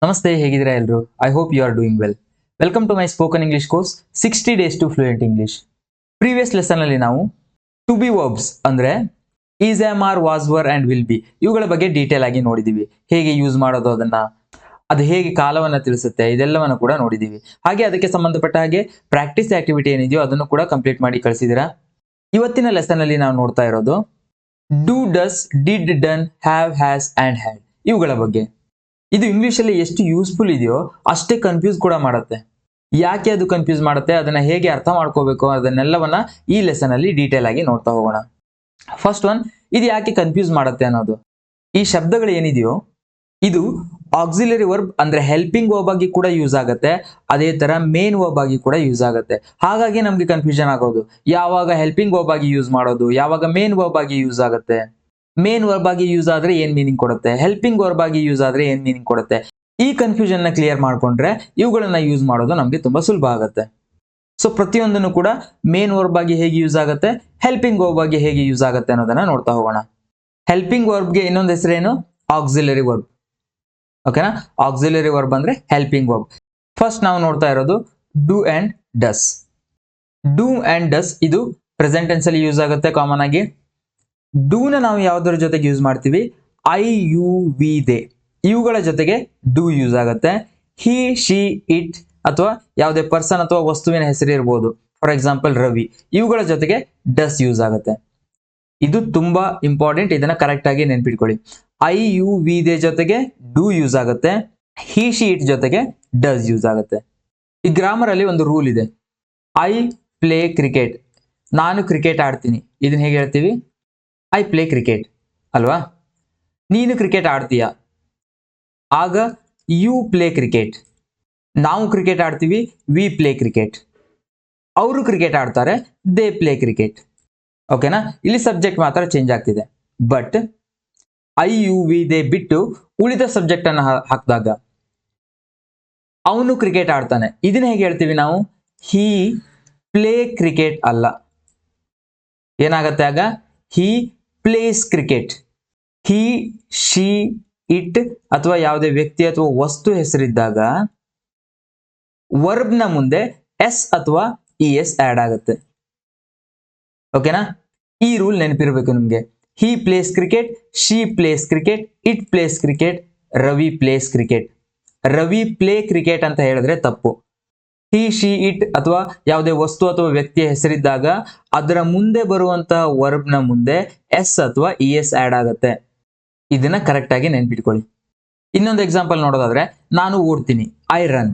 ನಮಸ್ತೆ, ಹೇಗಿದ್ದೀರಾ ಎಲ್ಲರೂ? I hope you are doing well. Welcome to my spoken English course 60 days to fluent English. Previous lesson ಅಲ್ಲಿ ನಾವು to be verbs ಅಂದ್ರೆ is, am, are, was, were and will be ಇವುಗಳ ಬಗ್ಗೆ detail ಆಗಿ ನೋಡಿದೀವಿ. ಹೇಗೆ ಯೂಸ್ ಮಾಡೋದು, ಅದು ಹೇಗೆ ಕಾಲವನ್ನ ತಿಳಿಸುತ್ತೆ, ಇದೆಲ್ಲವನ್ನು ಕೂಡ ನೋಡಿದೀವಿ. ಹಾಗೆ ಅದಕ್ಕೆ ಸಂಬಂಧಪಟ್ಟ ಹಾಗೆ ಪ್ರಾಕ್ಟೀಸ್ ಆಕ್ಟಿವಿಟಿ ಏನಿದೆಯೋ ಅದನ್ನು ಕೂಡ ಕಂಪ್ಲೀಟ್ ಮಾಡಿ ಕಳಿಸಿದೀರಾ. ಇವತ್ತಿನ ಲೆಸನ್ ಅಲ್ಲಿ ನಾವು ನೋಡ್ತಾ ಇರೋದು do, does, did, done, have, has and had ಇವುಗಳ ಬಗ್ಗೆ. ಇದು ಇಂಗ್ಲಿಷ್ ಅಲ್ಲಿ ಎಷ್ಟು ಯೂಸ್ಫುಲ್ ಇದೆಯೋ ಅಷ್ಟೇ ಕನ್ಫ್ಯೂಸ್ ಕೂಡ ಮಾಡುತ್ತೆ. ಯಾಕೆ ಅದು ಕನ್ಫ್ಯೂಸ್ ಮಾಡುತ್ತೆ, ಅದನ್ನ ಹೇಗೆ ಅರ್ಥ ಮಾಡ್ಕೋಬೇಕು, ಅದನ್ನೆಲ್ಲವನ್ನ ಈ ಲೆಸನ್ ಅಲ್ಲಿ ಡೀಟೇಲ್ ಆಗಿ ನೋಡ್ತಾ ಹೋಗೋಣ. ಫಸ್ಟ್ ಒನ್, ಇದು ಯಾಕೆ ಕನ್ಫ್ಯೂಸ್ ಮಾಡುತ್ತೆ ಅನ್ನೋದು. ಈ ಶಬ್ದಗಳು ಏನಿದೆಯೋ ಇದು ಆಕ್ಸಿಲರಿ ವರ್ಬ್ ಅಂದ್ರೆ ಹೆಲ್ಪಿಂಗ್ ವರ್ಬ್ ಆಗಿ ಕೂಡ ಯೂಸ್ ಆಗುತ್ತೆ, ಅದೇ ತರ ಮೇನ್ ವರ್ಬ್ ಆಗಿ ಕೂಡ ಯೂಸ್ ಆಗುತ್ತೆ. ಹಾಗಾಗಿ ನಮ್ಗೆ ಕನ್ಫ್ಯೂಷನ್ ಆಗೋದು, ಯಾವಾಗ ಹೆಲ್ಪಿಂಗ್ ವರ್ಬ್ ಆಗಿ ಯೂಸ್ ಮಾಡೋದು, ಯಾವಾಗ ಮೇನ್ ವರ್ಬ್ ಆಗಿ ಯೂಸ್ ಆಗುತ್ತೆ. ಮೇನ್ ವರ್ಬ್ ಆಗಿ ಯೂಸ್ ಆದ್ರೆ ಏನ್ ಮೀನಿಂಗ್ ಕೊಡುತ್ತೆ, ಹೆಲ್ಪಿಂಗ್ ವರ್ಬ್ ಆಗಿ ಯೂಸ್ ಆದ್ರೆ ಏನ್ ಮೀನಿಂಗ್ ಕೊಡುತ್ತೆ. ಈ ಕನ್ಫ್ಯೂಷನ್ ನ ಕ್ಲಿಯರ್ ಮಾಡ್ಕೊಂಡ್ರೆ ಇವುಗಳನ್ನ ಯೂಸ್ ಮಾಡೋದು ನಮ್ಗೆ ತುಂಬಾ ಸುಲಭ ಆಗುತ್ತೆ. ಸೊ ಪ್ರತಿಯೊಂದನ್ನು ಕೂಡ ಮೇನ್ ವರ್ಬ್ ಆಗಿ ಹೇಗೆ ಯೂಸ್ ಆಗುತ್ತೆ, ಹೆಲ್ಪಿಂಗ್ ವರ್ಬ್ ಆಗಿ ಹೇಗೆ ಯೂಸ್ ಆಗುತ್ತೆ ಅನ್ನೋದನ್ನ ನೋಡ್ತಾ ಹೋಗೋಣ. ಹೆಲ್ಪಿಂಗ್ ವರ್ಬ್ಗೆ ಇನ್ನೊಂದು ಹೆಸರೇನು, ಆಕ್ಸಿಲರಿ ವರ್ಬ್. ಓಕೆನಾ, ಆಕ್ಸಿಲರಿ ವರ್ಬ್ ಅಂದ್ರೆ ಹೆಲ್ಪಿಂಗ್ ವರ್ಬ್. ಫಸ್ಟ್ ನಾವು ನೋಡ್ತಾ ಇರೋದು do and does. Do and does ಇದು ಪ್ರೆಸೆಂಟ್ ಟೆನ್ಸ್ ಅಲ್ಲಿ ಯೂಸ್ ಆಗುತ್ತೆ ಕಾಮನ್ ಆಗಿ. ಡೂನ ನಾವು ಯಾವುದರ ಜೊತೆಗೆ ಯೂಸ್ ಮಾಡ್ತೀವಿ, ಐ, ಯು, ವಿ, ದೇ ಇವುಗಳ ಜೊತೆಗೆ ಡೂ ಯೂಸ್ ಆಗುತ್ತೆ. ಹಿ, ಶಿ, ಇಟ್ ಅಥವಾ ಯಾವುದೇ ಪರ್ಸನ್ ಅಥವಾ ವಸ್ತುವಿನ ಹೆಸರು ಇರಬಹುದು, ಫಾರ್ ಎಕ್ಸಾಂಪಲ್ ರವಿ, ಇವುಗಳ ಜೊತೆಗೆ ಡಸ್ ಯೂಸ್ ಆಗುತ್ತೆ. ಇದು ತುಂಬಾ ಇಂಪಾರ್ಟೆಂಟ್, ಇದನ್ನ ಕರೆಕ್ಟ್ ಆಗಿ ನೆನ್ಪಿಟ್ಕೊಳ್ಳಿ. ಐ, ಯು, ವಿ, ದೇ ಜೊತೆಗೆ ಡೂ ಯೂಸ್ ಆಗುತ್ತೆ, ಹಿ, ಶಿ, ಇಟ್ ಜೊತೆಗೆ ಡಸ್ ಯೂಸ್ ಆಗುತ್ತೆ. ಈ ಗ್ರಾಮರ್ ಅಲ್ಲಿ ಒಂದು ರೂಲ್ ಇದೆ, ಐ ಪ್ಲೇ ಕ್ರಿಕೆಟ್, ನಾನು ಕ್ರಿಕೆಟ್ ಆಡ್ತೀನಿ. ಇದನ್ನ ಹೇಗೆ ಹೇಳ್ತೀವಿ, ಐ ಪ್ಲೇ ಕ್ರಿಕೆಟ್ ಅಲ್ವಾ. ನೀನು ಕ್ರಿಕೆಟ್ ಆಡ್ತೀಯಾ, ಆಗ ಯು ಪ್ಲೇ ಕ್ರಿಕೆಟ್. ನಾವು ಕ್ರಿಕೆಟ್ ಆಡ್ತೀವಿ, ವಿ ಪ್ಲೇ ಕ್ರಿಕೆಟ್. ಅವರು ಕ್ರಿಕೆಟ್ ಆಡ್ತಾರೆ, ದೇ ಪ್ಲೇ ಕ್ರಿಕೆಟ್. ಓಕೆನಾ, ಇಲ್ಲಿ ಸಬ್ಜೆಕ್ಟ್ ಮಾತ್ರ ಚೇಂಜ್ ಆಗ್ತಿದೆ. But I, you, we, they ಬಿಟ್ಟು ಉಳಿದ ಸಬ್ಜೆಕ್ಟ್ ಅನ್ನು ಹಾಕಿದಾಗ ಅವನು ಕ್ರಿಕೆಟ್ ಆಡ್ತಾನೆ, ಇದನ್ನ ಹೇಗೆ ಹೇಳ್ತೀವಿ ನಾವು, ಹಿ ಪ್ಲೇ ಕ್ರಿಕೆಟ್ ಅಲ್ಲ. ಏನಾಗತ್ತೆ ಆಗ, he plays cricket. He, she, it ಅಥವಾ ಯಾವುದೇ ವ್ಯಕ್ತಿ ಅಥವಾ ವಸ್ತು ಹೆಸರಿದ್ದಾಗ ವರ್ಬ್ ನ ಮುಂದೆ ಎಸ್ ಅಥವಾ ಇ ಎಸ್ ಆಡ್ ಆಗುತ್ತೆ. ಓಕೆನಾ, ಈ ರೂಲ್ ನೆನಪಿರ್ಬೇಕು ನಿಮ್ಗೆ. He plays cricket, she plays cricket, it plays cricket, Ravi plays cricket. Ravi play cricket ಅಂತ ಹೇಳಿದ್ರೆ ತಪ್ಪು. ಹಿ, ಶಿ, ಇಟ್ ಅಥವಾ ಯಾವುದೇ ವಸ್ತು ಅಥವಾ ವ್ಯಕ್ತಿಯ ಹೆಸರಿದ್ದಾಗ ಅದರ ಮುಂದೆ ಬರುವಂತಹ ವರ್ಬ್ ನ ಮುಂದೆ ಎಸ್ ಅಥವಾ ಇ ಎಸ್ ಆಡ್ ಆಗುತ್ತೆ. ಇದನ್ನ ಕರೆಕ್ಟ್ ಆಗಿ ನೆನ್ಪಿಟ್ಕೊಳ್ಳಿ. ಇನ್ನೊಂದು ಎಕ್ಸಾಂಪಲ್ ನೋಡೋದಾದ್ರೆ, ನಾನು ಓಡ್ತೀನಿ, ಐ ರನ್.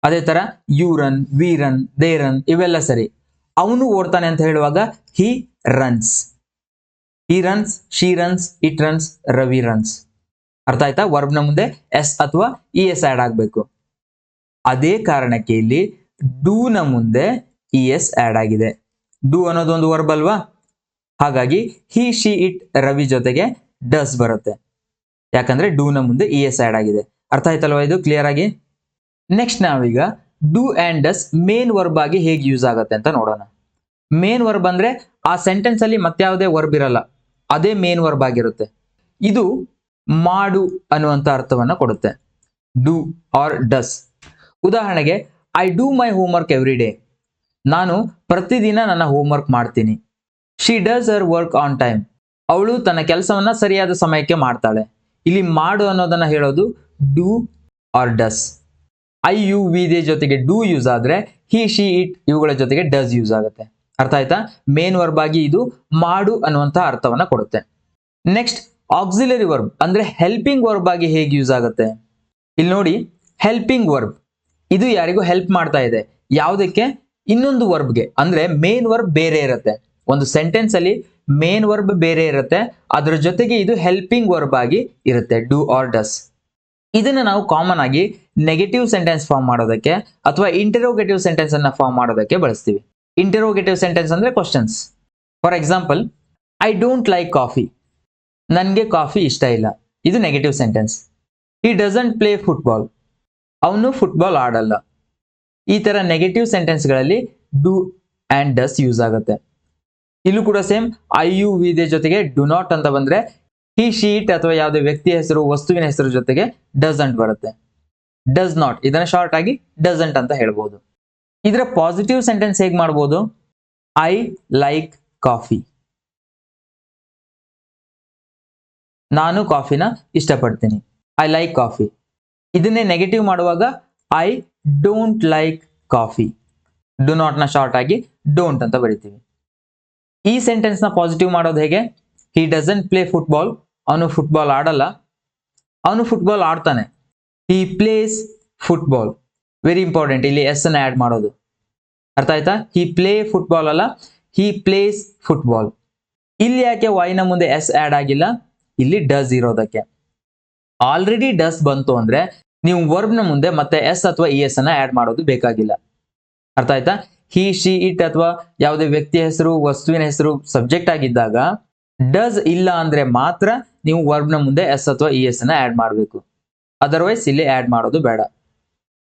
ಅದೇ ತರ you run, we run, they run ಇವೆಲ್ಲ ಸರಿ. ಅವನು ಓಡ್ತಾನೆ ಅಂತ ಹೇಳುವಾಗ he runs. He runs, she runs, it runs, Ravi runs. ಅರ್ಥ ಆಯ್ತಾ, ವರ್ಬ್ ನ ಮುಂದೆ ಎಸ್ ಅಥವಾ ಇ ಎಸ್ ಆಡ್ ಆಗ್ಬೇಕು. ಅದೇ ಕಾರಣಕ್ಕೆ ಇಲ್ಲಿ ಡೂ ನ ಮುಂದೆ ಇ ಎಸ್ ಆಡ್ ಆಗಿದೆ. ಡೂ ಅನ್ನೋದು ಒಂದು ವರ್ಬ್ ಅಲ್ವಾ, ಹಾಗಾಗಿ ಹಿ, ಶಿ, ಇಟ್, ರವಿ ಜೊತೆಗೆ ಡಸ್ ಬರುತ್ತೆ. ಯಾಕಂದ್ರೆ ಡೂ ನ ಮುಂದೆ ಇ ಎಸ್ ಆಡ್ ಆಗಿದೆ. ಅರ್ಥ ಆಯ್ತಲ್ವಾ ಇದು ಕ್ಲಿಯರ್ ಆಗಿ. ನೆಕ್ಸ್ಟ್ ನಾವೀಗ do and does main verb ಆಗಿ ಹೇಗೆ ಯೂಸ್ ಆಗುತ್ತೆ ಅಂತ ನೋಡೋಣ. ಮೇನ್ ವರ್ಬ್ ಅಂದ್ರೆ ಆ ಸೆಂಟೆನ್ಸ್ ಅಲ್ಲಿ ಮತ್ಯಾವುದೇ ವರ್ಬ್ ಇರಲ್ಲ, ಅದೇ ಮೇನ್ ವರ್ಬ್ ಆಗಿರುತ್ತೆ. ಇದು ಮಾಡು ಅನ್ನುವಂತ ಅರ್ಥವನ್ನ ಕೊಡುತ್ತೆ, ಡೂ ಆರ್ ಡಸ್. ಉದಾಹರಣೆಗೆ, I do my homework every day. ನಾನು ಪ್ರತಿದಿನ ನನ್ನ ಹೋಮ್ವರ್ಕ್ ಮಾಡ್ತೀನಿ. She does her work on time. ಅವಳು ತನ್ನ ಕೆಲಸವನ್ನ ಸರಿಯಾದ ಸಮಯಕ್ಕೆ ಮಾಡ್ತಾಳೆ. ಇಲ್ಲಿ ಮಾಡು ಅನ್ನೋದನ್ನ ಹೇಳೋದು do or does. I, you, we, they ಜೊತೆಗೆ ಡೂ ಯೂಸ್ ಆದ್ರೆ ಹಿ, ಶಿ, ಇಟ್ ಇವುಗಳ ಜೊತೆಗೆ ಡಸ್ ಯೂಸ್ ಆಗುತ್ತೆ. ಅರ್ಥ ಆಯ್ತಾ, ಮೇನ್ ವರ್ಬ್ ಆಗಿ ಇದು ಮಾಡು ಅನ್ನುವಂತ ಅರ್ಥವನ್ನ ಕೊಡುತ್ತೆ. ನೆಕ್ಸ್ಟ್ ಆಕ್ಸಿಲರಿ ವರ್ಬ್ ಅಂದ್ರೆ ಹೆಲ್ಪಿಂಗ್ ವರ್ಬ್ ಆಗಿ ಹೇಗೆ ಯೂಸ್ ಆಗುತ್ತೆ. ಇಲ್ಲಿ ನೋಡಿ, ಹೆಲ್ಪಿಂಗ್ ವರ್ಬ್ ಇದು ಯಾರಿಗೂ ಹೆಲ್ಪ್ ಮಾಡ್ತಾ ಇದೆ. ಯಾವುದಕ್ಕೆ, ಇನ್ನೊಂದು ವರ್ಬ್ಗೆ. ಅಂದ್ರೆ ಮೇನ್ ವರ್ಬ್ ಬೇರೆ ಇರುತ್ತೆ, ಒಂದು ಸೆಂಟೆನ್ಸ್ ಅಲ್ಲಿ ಮೇನ್ ವರ್ಬ್ ಬೇರೆ ಇರುತ್ತೆ, ಅದರ ಜೊತೆಗೆ ಇದು ಹೆಲ್ಪಿಂಗ್ ವರ್ಬ್ ಆಗಿ ಇರುತ್ತೆ, ಡೂ ಆರ್ ಡಸ್. ಇದನ್ನ ನಾವು ಕಾಮನ್ ಆಗಿ ನೆಗೆಟಿವ್ ಸೆಂಟೆನ್ಸ್ ಫಾರ್ಮ್ ಮಾಡೋದಕ್ಕೆ ಅಥವಾ ಇಂಟರೋಗೇಟಿವ್ ಸೆಂಟೆನ್ಸ್ ಅನ್ನ ಫಾರ್ಮ್ ಮಾಡೋದಕ್ಕೆ ಬಳಸ್ತೀವಿ. ಇಂಟರೋಗೇಟಿವ್ ಸೆಂಟೆನ್ಸ್ ಅಂದ್ರೆ questions. For example, I don't like coffee. ನನ್ಗೆ ಕಾಫಿ ಇಷ್ಟ ಇಲ್ಲ, ಇದು negative sentence. He doesn't play football. ಅವನು ಫುಟ್ಬಾಲ್ ಆಡಲ್ಲ. ಈ ತರ ನೆಗೆಟಿವ್ ಸೆಂಟೆನ್ಸ್ ಗಳಲ್ಲಿ ಡೂ ಅಂಡ್ ಡಸ್ ಯೂಸ್ ಆಗುತ್ತೆ. ಇಲ್ಲೂ ಕೂಡ same, I, you, we, they ಜೊತೆಗೆ ಡು ನಾಟ್ ಅಂತ ಬಂದ್ರೆ ಹಿ ಶಿ ಇಟ್ ಅಥವಾ ಯಾವುದೇ ವ್ಯಕ್ತಿಯ ಹೆಸರು ವಸ್ತುವಿನ ಹೆಸರು ಜೊತೆಗೆ ಡಸಂಟ್ ಬರುತ್ತೆ. ಡಸ್ ನಾಟ್ ಇದನ್ನ ಶಾರ್ಟ್ ಆಗಿ ಡಸಂಟ್ ಅಂತ ಹೇಳ್ಬೋದು. ಇದರ ಪಾಸಿಟಿವ್ ಸೆಂಟೆನ್ಸ್ ಹೇಗೆ ಮಾಡ್ಬೋದು? I like coffee. ನಾನು ಕಾಫಿನ ಇಷ್ಟಪಡ್ತೀನಿ. I like coffee. ಇದನ್ನೇ ನೆಗೆಟಿವ್ ಮಾಡುವಾಗ I don't like coffee. Do not ನ ಶಾರ್ಟ್ ಆಗಿ ಡೋಂಟ್ ಅಂತ ಬರಿತೀವಿ. ಈ ಸೆಂಟೆನ್ಸ್ ನ ಪಾಸಿಟಿವ್ ಮಾಡೋದು ಹೇಗೆ? ಹಿ ಡಸಂಟ್ ಪ್ಲೇ ಫುಟ್ಬಾಲ್. ಅವನು ಫುಟ್ಬಾಲ್ ಆಡಲ್ಲ. ಅವನು ಫುಟ್ಬಾಲ್ ಆಡ್ತಾನೆ. ಹಿ ಪ್ಲೇಸ್ ಫುಟ್ಬಾಲ್. ವೆರಿ ಇಂಪಾರ್ಟೆಂಟ್, ಇಲ್ಲಿ ಎಸ್ ಅನ್ನ ಆಡ್ ಮಾಡೋದು. ಅರ್ಥ ಆಯ್ತಾ? ಹಿ ಪ್ಲೇ ಫುಟ್ಬಾಲ್ ಅಲ್ಲ, ಹಿ ಪ್ಲೇಸ್ ಫುಟ್ಬಾಲ್. ಇಲ್ಲಿ ಯಾಕೆ ವೈ ನ ಮುಂದೆ ಎಸ್ ಆಡ್ ಆಗಿಲ್ಲ? ಇಲ್ಲಿ ಡಸ್ ಇರೋದಕ್ಕೆ. ಆಲ್ರೆಡಿ ಡಸ್ ಬಂತು ಅಂದ್ರೆ ನೀವು ವರ್ಬ್ ನ ಮುಂದೆ ಮತ್ತೆ ಎಸ್ ಅಥವಾ ಇ ಎಸ್ ಅನ್ನ ಆಡ್ ಮಾಡೋದು ಬೇಕಾಗಿಲ್ಲ. ಅರ್ಥ ಆಯ್ತಾ? ಹಿ ಶಿ ಇಟ್ ಅಥವಾ ಯಾವುದೇ ವ್ಯಕ್ತಿಯ ಹೆಸರು ವಸ್ತುವಿನ ಹೆಸರು ಸಬ್ಜೆಕ್ಟ್ ಆಗಿದ್ದಾಗ ಡಸ್ ಇಲ್ಲ ಅಂದ್ರೆ ಮಾತ್ರ ನೀವು ವರ್ಬ್ ನ ಮುಂದೆ ಎಸ್ ಅಥವಾ ಇ ಎಸ್ ಅನ್ನ ಆಡ್ ಮಾಡಬೇಕು. ಅದರ್ವೈಸ್ ಇಲ್ಲಿ ಆಡ್ ಮಾಡೋದು ಬೇಡ.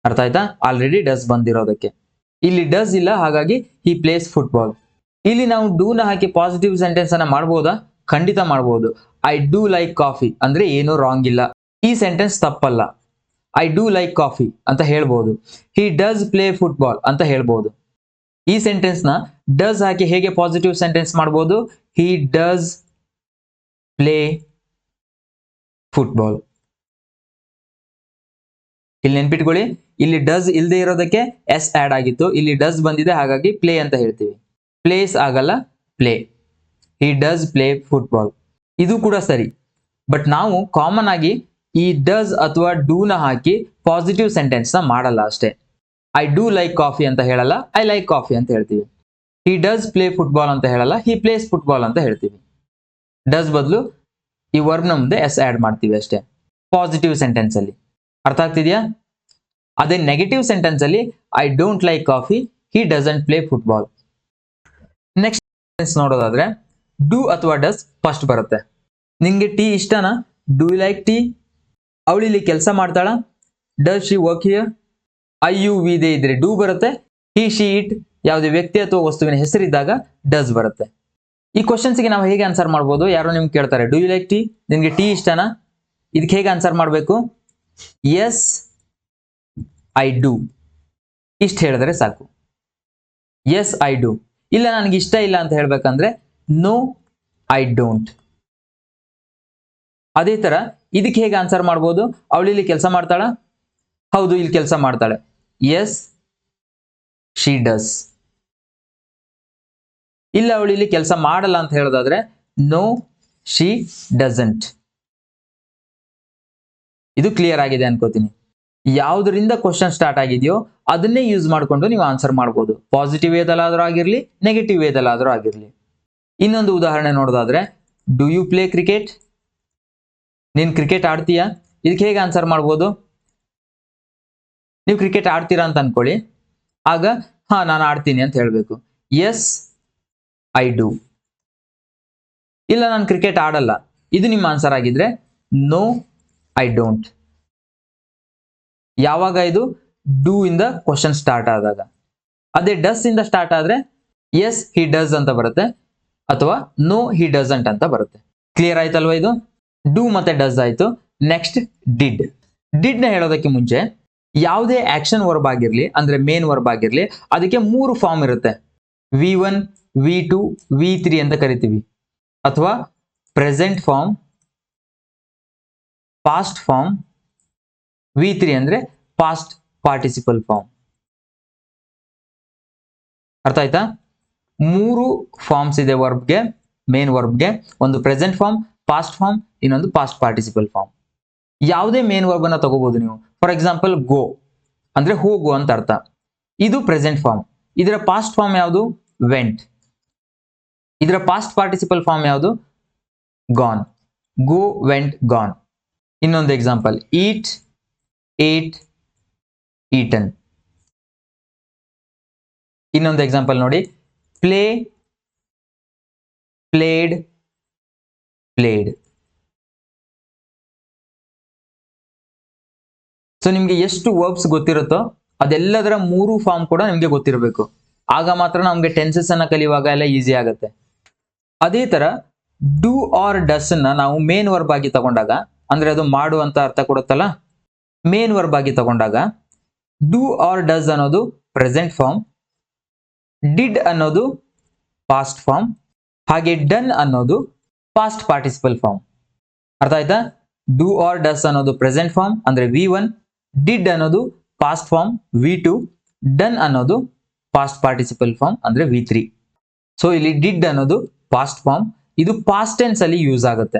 ಅರ್ಥ ಆಯ್ತಾ? ಆಲ್ರೆಡಿ ಡಸ್ ಬಂದಿರೋದಕ್ಕೆ. ಇಲ್ಲಿ ಡಸ್ ಇಲ್ಲ, ಹಾಗಾಗಿ ಹಿ ಪ್ಲೇಸ್ ಫುಟ್ಬಾಲ್. ಇಲ್ಲಿ ನಾವು ಡೂ ನ ಹಾಕಿ ಪಾಸಿಟಿವ್ ಸೆಂಟೆನ್ಸ್ ಅನ್ನ ಮಾಡ್ಬೋದಾ? ಖಂಡಿತ ಮಾಡ್ಬೋದು. ಐ ಡೂ ಲೈಕ್ ಕಾಫಿ ಅಂದ್ರೆ ಏನೂ ರಾಂಗ್ ಇಲ್ಲ. ಈ ಸೆಂಟೆನ್ಸ್ ತಪ್ಪಲ್ಲ. ಐ ಡೂ ಲೈಕ್ ಕಾಫಿ ಅಂತ ಹೇಳ್ಬೋದು. ಹಿ ಡಸ್ ಪ್ಲೇ ಫುಟ್ಬಾಲ್ ಅಂತ ಹೇಳ್ಬೋದು. ಈ ಸೆಂಟೆನ್ಸ್ ನ ಡಸ್ ಹಾಕಿ ಹೇಗೆ ಪಾಸಿಟಿವ್ ಸೆಂಟೆನ್ಸ್ ಮಾಡ್ಬೋದು? He does play football. ಇಲ್ಲಿ ನೆನ್ಪಿಟ್ಕೊಳ್ಳಿ, ಇಲ್ಲಿ ಡಸ್ ಇಲ್ಲದೆ ಇರೋದಕ್ಕೆ ಎಸ್ ಆಡ್ ಆಗಿತ್ತು. ಇಲ್ಲಿ ಡಸ್ ಬಂದಿದೆ, ಹಾಗಾಗಿ ಪ್ಲೇ ಅಂತ ಹೇಳ್ತೀವಿ. ಪ್ಲೇಸ್ ಆಗಲ್ಲ, play. He does play football. ಇದು ಕೂಡ ಸರಿ. ಬಟ್ ನಾವು ಕಾಮನ್ ಆಗಿ ಈ ಡಸ್ ಅಥವಾ ಡೂ ನ ಹಾಕಿ ಪಾಸಿಟಿವ್ ಸೆಂಟೆನ್ಸ್ ನ ಮಾಡಲ್ಲ ಅಷ್ಟೇ. ಐ ಡೂ ಲೈಕ್ ಕಾಫಿ ಅಂತ ಹೇಳಲ್ಲ, ಐ ಲೈಕ್ ಕಾಫಿ ಅಂತ ಹೇಳ್ತೀವಿ. ಹಿ ಡಸ್ ಪ್ಲೇ ಫುಟ್ಬಾಲ್ ಅಂತ ಹೇಳಲ್ಲ, ಹಿ ಪ್ಲೇಸ್ ಫುಟ್ಬಾಲ್ ಅಂತ ಹೇಳ್ತೀವಿ. ಡಸ್ ಬದಲು ಈ ವರ್ಬ್ ನ ಮುಂದೆ ಎಸ್ ಆಡ್ ಮಾಡ್ತೀವಿ ಅಷ್ಟೇ ಪಾಸಿಟಿವ್ ಸೆಂಟೆನ್ಸ್ ಅಲ್ಲಿ. ಅರ್ಥ ಆಗ್ತಿದ್ಯಾ? ಅದೇ ನೆಗೆಟಿವ್ ಸೆಂಟೆನ್ಸ್ ಅಲ್ಲಿ I don't like coffee, he doesn't play football. Next sentence ನೋಡೋದಾದ್ರೆ ಡೂ ಅಥವಾ ಡಸ್ ಫಸ್ಟ್ ಬರುತ್ತೆ. ನಿಂಗೆ ಟೀ ಇಷ್ಟನಾ? Do you like tea? ಅವಳಿಲ್ಲಿ ಕೆಲಸ ಮಾಡ್ತಾಳ? Does she work here? I you we they ಇದ್ರೆ ಡೂ ಬರುತ್ತೆ. ಹಿ ಶಿ ಇಟ್ ಯಾವುದೇ ವ್ಯಕ್ತಿ ಅಥವಾ ವಸ್ತುವಿನ ಹೆಸರಿದ್ದಾಗ ಡಸ್ ಬರುತ್ತೆ. ಈ ಕ್ವಶನ್ಸ್ಗೆ ನಾವು ಹೇಗೆ ಆನ್ಸರ್ ಮಾಡ್ಬೋದು? ಯಾರೋ ನಿಮ್ಗೆ ಕೇಳ್ತಾರೆ ಡೂ ಯು ಲೈಕ್ ಟೀ, ನಿನ್ಗೆ ಟೀ ಇಷ್ಟನಾ? ಇದಕ್ಕೆ ಹೇಗೆ ಆನ್ಸರ್ ಮಾಡಬೇಕು? ಎಸ್ ಐ ಡೂ ಇಷ್ಟು ಹೇಳಿದ್ರೆ ಸಾಕು. Yes I do. ಇಲ್ಲ ನನಗೆ ಇಷ್ಟ ಇಲ್ಲ ಅಂತ ಹೇಳ್ಬೇಕಂದ್ರೆ ನೋ ಐ ಡೋಂಟ್. ಅದೇ ತರ ಇದಕ್ಕೆ ಹೇಗೆ ಆನ್ಸರ್ ಮಾಡ್ಬೋದು? ಅವಳಿಲ್ಲಿ ಕೆಲಸ ಮಾಡ್ತಾಳ? ಹೌದು, ಇಲ್ಲಿ ಕೆಲಸ ಮಾಡ್ತಾಳೆ. Yes she does. ಇಲ್ಲ ಅವಳಿಲ್ಲಿ ಕೆಲಸ ಮಾಡಲ್ಲ ಅಂತ ಹೇಳೋದಾದ್ರೆ ನೋ ಶಿ ಡಸಂಟ್. ಇದು ಕ್ಲಿಯರ್ ಆಗಿದೆ ಅನ್ಕೋತೀನಿ. ಯಾವುದರಿಂದ ಕ್ವಶನ್ ಸ್ಟಾರ್ಟ್ ಆಗಿದೆಯೋ ಅದನ್ನೇ ಯೂಸ್ ಮಾಡಿಕೊಂಡು ನೀವು ಆನ್ಸರ್ ಮಾಡ್ಬೋದು. ಪಾಸಿಟಿವ್ ವೇದಲ್ಲಾದ್ರೂ ಆಗಿರ್ಲಿ, ನೆಗೆಟಿವ್ ವೇದಲ್ಲಾದ್ರೂ ಆಗಿರ್ಲಿ. ಇನ್ನೊಂದು ಉದಾಹರಣೆ ನೋಡೋದಾದ್ರೆ ಡೂ ಯು ಪ್ಲೇ ಕ್ರಿಕೆಟ್? ನೀನ್ ಕ್ರಿಕೆಟ್ ಆಡ್ತೀಯಾ? ಇದಕ್ಕೆ ಹೇಗೆ ಆನ್ಸರ್ ಮಾಡ್ಬೋದು? ನೀವು ಕ್ರಿಕೆಟ್ ಆಡ್ತೀರಾ ಅಂತ ಅನ್ಕೊಳ್ಳಿ, ಆಗ ಹಾ ನಾನು ಆಡ್ತೀನಿ ಅಂತ ಹೇಳ್ಬೇಕು. Yes I do. ಇಲ್ಲ ನಾನು ಕ್ರಿಕೆಟ್ ಆಡಲ್ಲ, ಇದು ನಿಮ್ಮ ಆನ್ಸರ್ ಆಗಿದ್ರೆ ನೋ ಐ ಡೋಂಟ್. ಯಾವಾಗ? ಇದು ಡೂ ಇಂದ ಕ್ವಶನ್ ಸ್ಟಾರ್ಟ್ ಆದಾಗ. ಅದೇ ಡಸ್ ಇಂದ ಸ್ಟಾರ್ಟ್ ಆದ್ರೆ ಎಸ್ ಹಿ ಡಸ್ ಅಂತ ಬರುತ್ತೆ ಅಥವಾ ನೋ ಹಿ ಡಸಂಟ್ ಅಂತ ಬರುತ್ತೆ. ಕ್ಲಿಯರ್ ಆಯ್ತಲ್ವಾ? ಇದು ಡೂ ಮತ್ತೆ ಡಸ್ ಆಯ್ತು. Next did. ಡಿಡ್ ನ ಹೇಳೋದಕ್ಕೆ ಮುಂಚೆ ಯಾವುದೇ ಆಕ್ಷನ್ ವರ್ಬ್ ಆಗಿರ್ಲಿ ಅಂದ್ರೆ ಮೇನ್ ವರ್ಬ್ ಆಗಿರ್ಲಿ ಅದಕ್ಕೆ 3 ಫಾರ್ಮ್ ಇರುತ್ತೆ. V1, V2, V3 ಅಂತ ಕರಿತೀವಿ. ಅಥವಾ present form, past form, V3 ಅಂದ್ರೆ ಪಾಸ್ಟ್ ಪಾರ್ಟಿಸಿಪಲ್ ಫಾರ್ಮ್. ಅರ್ಥ ಆಯ್ತಾ? 3 ಫಾರ್ಮ್ಸ್ ಇದೆ ವರ್ಬ್ಗೆ, ಮೇನ್ ವರ್ಬ್ಗೆ. ಒಂದು ಪ್ರೆಸೆಂಟ್ ಫಾರ್ಮ್, ಪಾಸ್ಟ್ ಫಾರ್ಮ್, ಇನ್ನೊಂದು ಪಾಸ್ಟ್ ಪಾರ್ಟಿಸಿಪಲ್ ಫಾರ್ಮ್. ಯಾವುದೇ ಮೇನ್ ವರ್ಬ್ ಅನ್ನ ತಗೋಬಹುದು ನೀವು. ಫಾರ್ ಎಕ್ಸಾಂಪಲ್ ಗೋ ಅಂದ್ರೆ ಹೋಗು ಅಂತ ಅರ್ಥ. ಇದು ಪ್ರೆಸೆಂಟ್ ಫಾರ್ಮ್. ಇದರ ಪಾಸ್ಟ್ ಫಾರ್ಮ್ ಯಾವುದು? ವೆಂಟ್. ಇದರ ಪಾಸ್ಟ್ ಪಾರ್ಟಿಸಿಪಲ್ ಫಾರ್ಮ್ ಯಾವುದು? ಗಾನ್. ಗೋ, ವೆಂಟ್, ಗಾನ್. ಇನ್ನೊಂದು ಎಕ್ಸಾಂಪಲ್ ಈಟ್, ಏಟ್, ಈಟನ್. ಇನ್ನೊಂದು ಎಕ್ಸಾಂಪಲ್ ನೋಡಿ, ಪ್ಲೇ, ಪ್ಲೇಡ್, ಪ್ಲೇಡ್. ಸೊ ನಿಮ್ಗೆ ಎಷ್ಟು ವರ್ಬ್ಸ್ ಗೊತ್ತಿರುತ್ತೋ ಅದೆಲ್ಲದರ 3 ಫಾರ್ಮ್ ಕೂಡ ನಿಮ್ಗೆ ಗೊತ್ತಿರಬೇಕು. ಆಗ ಮಾತ್ರ ನಮ್ಗೆ ಟೆನ್ಸಸ್ ಅನ್ನ ಕಲಿಯುವಾಗ ಎಲ್ಲ ಈಸಿ ಆಗುತ್ತೆ. ಅದೇ ತರ ಡೂ ಆರ್ ಡಸ್ ನ ನಾವು ಮೇನ್ ವರ್ಬ್ ಆಗಿ ತಗೊಂಡಾಗ, ಅಂದ್ರೆ ಅದು ಮಾಡು ಅಂತ ಅರ್ಥ ಕೊಡುತ್ತಲ್ಲ, ಮೇನ್ ವರ್ಬ್ ಆಗಿ ತಗೊಂಡಾಗ ಡೂ ಆರ್ ಡಸ್ ಅನ್ನೋದು ಪ್ರೆಸೆಂಟ್ ಫಾರ್ಮ್, ಡಿಡ್ ಅನ್ನೋದು ಪಾಸ್ಟ್ ಫಾರ್ಮ್, ಹಾಗೆ ಡನ್ ಅನ್ನೋದು ಪಾಸ್ಟ್ ಪಾರ್ಟಿಸಿಪಲ್ ಫಾರ್ಮ್. ಅರ್ಥ ಆಯ್ತಾ? ಡೂ ಆರ್ ಡಸ್ ಅನ್ನೋದು ಪ್ರೆಸೆಂಟ್ ಫಾರ್ಮ್ ಅಂದ್ರೆ V1, ಡಿಡ್ ಅನ್ನೋದು ಪಾಸ್ಟ್ ಫಾರ್ಮ್ V2, ಡನ್ ಅನ್ನೋದು ಪಾಸ್ಟ್ ಪಾರ್ಟಿಸಿಪಲ್ ಫಾರ್ಮ್ ಅಂದ್ರೆ V3. ಸೊ ಇಲ್ಲಿ ಡಿಡ್ ಅನ್ನೋದು ಪಾಸ್ಟ್ ಫಾರ್ಮ್, ಇದು ಪಾಸ್ಟ್ ಟೆನ್ಸ್ ಅಲ್ಲಿ ಯೂಸ್ ಆಗುತ್ತೆ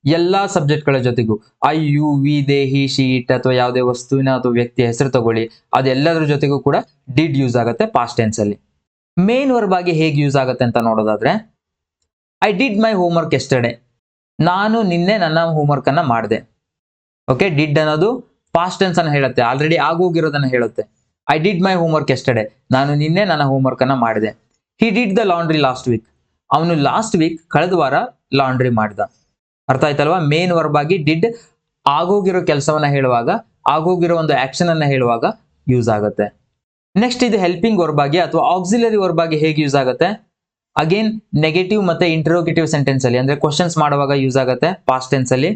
ಎಲ್ಲಾ ಸಬ್ಜೆಕ್ಟ್ ಗಳ ಜೊತೆಗೂ. I, you, we, they, he, she, it ಅಥವಾ ಯಾವುದೇ ವಸ್ತುವಿನ ಅಥವಾ ವ್ಯಕ್ತಿಯ ಹೆಸರು ತಗೊಳ್ಳಿ, ಅದೆಲ್ಲದ್ರ ಜೊತೆಗೂ ಕೂಡ ಡಿಡ್ ಯೂಸ್ ಆಗುತ್ತೆ ಪಾಸ್ಟ್ ಟೆನ್ಸ್ ಅಲ್ಲಿ. ಮೇನ್ ವರ್ಬ್ ಆಗಿ ಹೇಗೆ ಯೂಸ್ ಆಗುತ್ತೆ ಅಂತ ನೋಡೋದಾದ್ರೆ, I did my homework yesterday, ನಾನು ನಿನ್ನೆ ನನ್ನ ಹೋಮ್ವರ್ಕ್ ಅನ್ನ ಮಾಡಿದೆ. ಓಕೆ, ಡಿಡ್ ಅನ್ನೋದು ಪಾಸ್ಟ್ ಟೆನ್ಸ್ ಅನ್ನ ಹೇಳುತ್ತೆ, ಆಲ್ರೆಡಿ ಆಗೋಗಿರೋದನ್ನ ಹೇಳುತ್ತೆ. I did my homework yesterday, ನಾನು ನಿನ್ನೆ ನನ್ನ ಹೋಮ್ವರ್ಕ್ ಅನ್ನ ಮಾಡಿದೆ. He did the laundry last week, ಅವನು ಲಾಸ್ಟ್ ವೀಕ್ ಕಳೆದ ವಾರ ಲಾಂಡ್ರಿ ಮಾಡಿದ. ಅರ್ಥ ಆಯ್ತಲ್ವಾ? ಮೇನ್ ವರ್ಬ್ ಆಗಿ ಡಿಡ್ ಆಗೋಗಿರೋ ಕೆಲಸವನ್ನ ಹೇಳುವಾಗ, ಆಗೋಗಿರೋ ಒಂದು ಆಕ್ಷನ್ ಅನ್ನ ಹೇಳುವಾಗ ಯೂಸ್ ಆಗುತ್ತೆ. ನೆಕ್ಸ್ಟ್ ಇದು ಹೆಲ್ಪಿಂಗ್ ವರ್ಬ್ ಆಗಿ ಅಥವಾ ಆಕ್ಸಿಲರಿ ವರ್ಬ್ ಆಗಿ ಹೇಗೆ ಯೂಸ್ ಆಗುತ್ತೆ? ಅಗೇನ್ ನೆಗೆಟಿವ್ ಮತ್ತೆ ಇಂಟರೋಗೇಟಿವ್ ಸೆಂಟೆನ್ಸ್ ಅಲ್ಲಿ, ಅಂದ್ರೆ ಕ್ವಶನ್ಸ್ ಮಾಡುವಾಗ ಯೂಸ್ ಆಗುತ್ತೆ ಪಾಸ್ಟ್ ಟೆನ್ಸ್ ಅಲ್ಲಿ.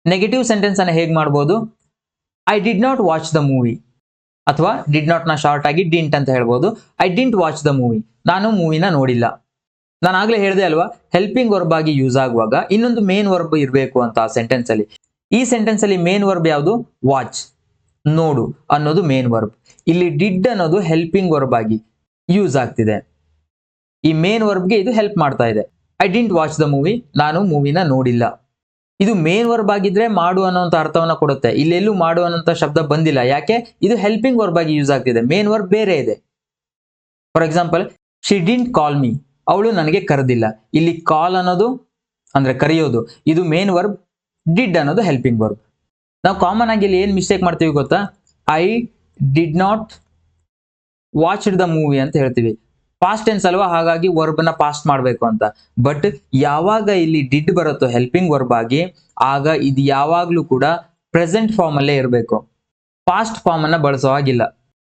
ನೆಗೆಟಿವ್ ಸೆಂಟೆನ್ಸ್ ಅನ್ನ ಹೇಗೆ ಮಾಡಬಹುದು? I did not watch the movie, ಅಥವಾ ಡಿಡ್ ನಾಟ್ ನ ಶಾರ್ಟ್ ಆಗಿ ಡಿಂಟ್ ಅಂತ ಹೇಳ್ಬೋದು. I didn't watch the movie, ನಾನು ಮೂವಿನ ನೋಡಿಲ್ಲ. ನಾನು ಆಗ್ಲೇ ಹೇಳಿದೆ ಅಲ್ವಾ, ಹೆಲ್ಪಿಂಗ್ ವರ್ಬ್ ಆಗಿ ಯೂಸ್ ಆಗುವಾಗ ಇನ್ನೊಂದು ಮೇನ್ ವರ್ಬ್ ಇರಬೇಕು ಅಂತ ಆ ಸೆಂಟೆನ್ಸ್ ಅಲ್ಲಿ. ಈ ಸೆಂಟೆನ್ಸ್ ಅಲ್ಲಿ ಮೇನ್ ವರ್ಬ್ ಯಾವುದು? ವಾಚ್, ನೋಡು ಅನ್ನೋದು ಮೇನ್ ವರ್ಬ್. ಇಲ್ಲಿ ಡಿಡ್ ಅನ್ನೋದು ಹೆಲ್ಪಿಂಗ್ ವರ್ಬ್ ಆಗಿ ಯೂಸ್ ಆಗ್ತಿದೆ. ಈ ಮೇನ್ ವರ್ಬ್ಗೆ ಇದು ಹೆಲ್ಪ್ ಮಾಡ್ತಾ ಇದೆ. I didn't watch the movie, ನಾನು ಮೂವಿನ ನೋಡಿಲ್ಲ. ಇದು ಮೇನ್ ವರ್ಬ್ ಆಗಿದ್ರೆ ಮಾಡು ಅನ್ನೋಂಥ ಅರ್ಥವನ್ನ ಕೊಡುತ್ತೆ. ಇಲ್ಲೆಲ್ಲೂ ಮಾಡು ಅನ್ನೋಂಥ ಶಬ್ದ ಬಂದಿಲ್ಲ. ಯಾಕೆ? ಇದು ಹೆಲ್ಪಿಂಗ್ ವರ್ಬ್ ಆಗಿ ಯೂಸ್ ಆಗ್ತಿದೆ, ಮೇನ್ ವರ್ಬ್ ಬೇರೆ ಇದೆ. For example, she didn't call me, ಅವಳು ನನಗೆ ಕರೆದಿಲ್ಲ. ಇಲ್ಲಿ ಕಾಲ್ ಅನ್ನೋದು ಅಂದ್ರೆ ಕರೆಯೋದು, ಇದು ಮೇನ್ ವರ್ಬ್. ಡಿಡ್ ಅನ್ನೋದು ಹೆಲ್ಪಿಂಗ್ ವರ್ಬ್. ನಾವು ಕಾಮನ್ ಆಗಿ ಇಲ್ಲಿ ಏನ್ ಮಿಸ್ಟೇಕ್ ಮಾಡ್ತೀವಿ ಗೊತ್ತಾ? I did not watch the movie ಅಂತ ಹೇಳ್ತೀವಿ. ಪಾಸ್ಟ್ ಟೆನ್ಸ್ ಅಲ್ವಾ, ಹಾಗಾಗಿ ವರ್ಬ್ ನ ಪಾಸ್ಟ್ ಮಾಡಬೇಕು ಅಂತ. ಬಟ್ ಯಾವಾಗ ಇಲ್ಲಿ ಡಿಡ್ ಬರುತ್ತೋ ಹೆಲ್ಪಿಂಗ್ ವರ್ಬ್ ಆಗಿ, ಆಗ ಇದು ಯಾವಾಗ್ಲೂ ಕೂಡ ಪ್ರೆಸೆಂಟ್ ಫಾರ್ಮ್ ಅಲ್ಲೇ ಇರಬೇಕು, ಪಾಸ್ಟ್ ಫಾರ್ಮ್ ಅನ್ನ ಬಳಸೋ ಹಾಗಿಲ್ಲ.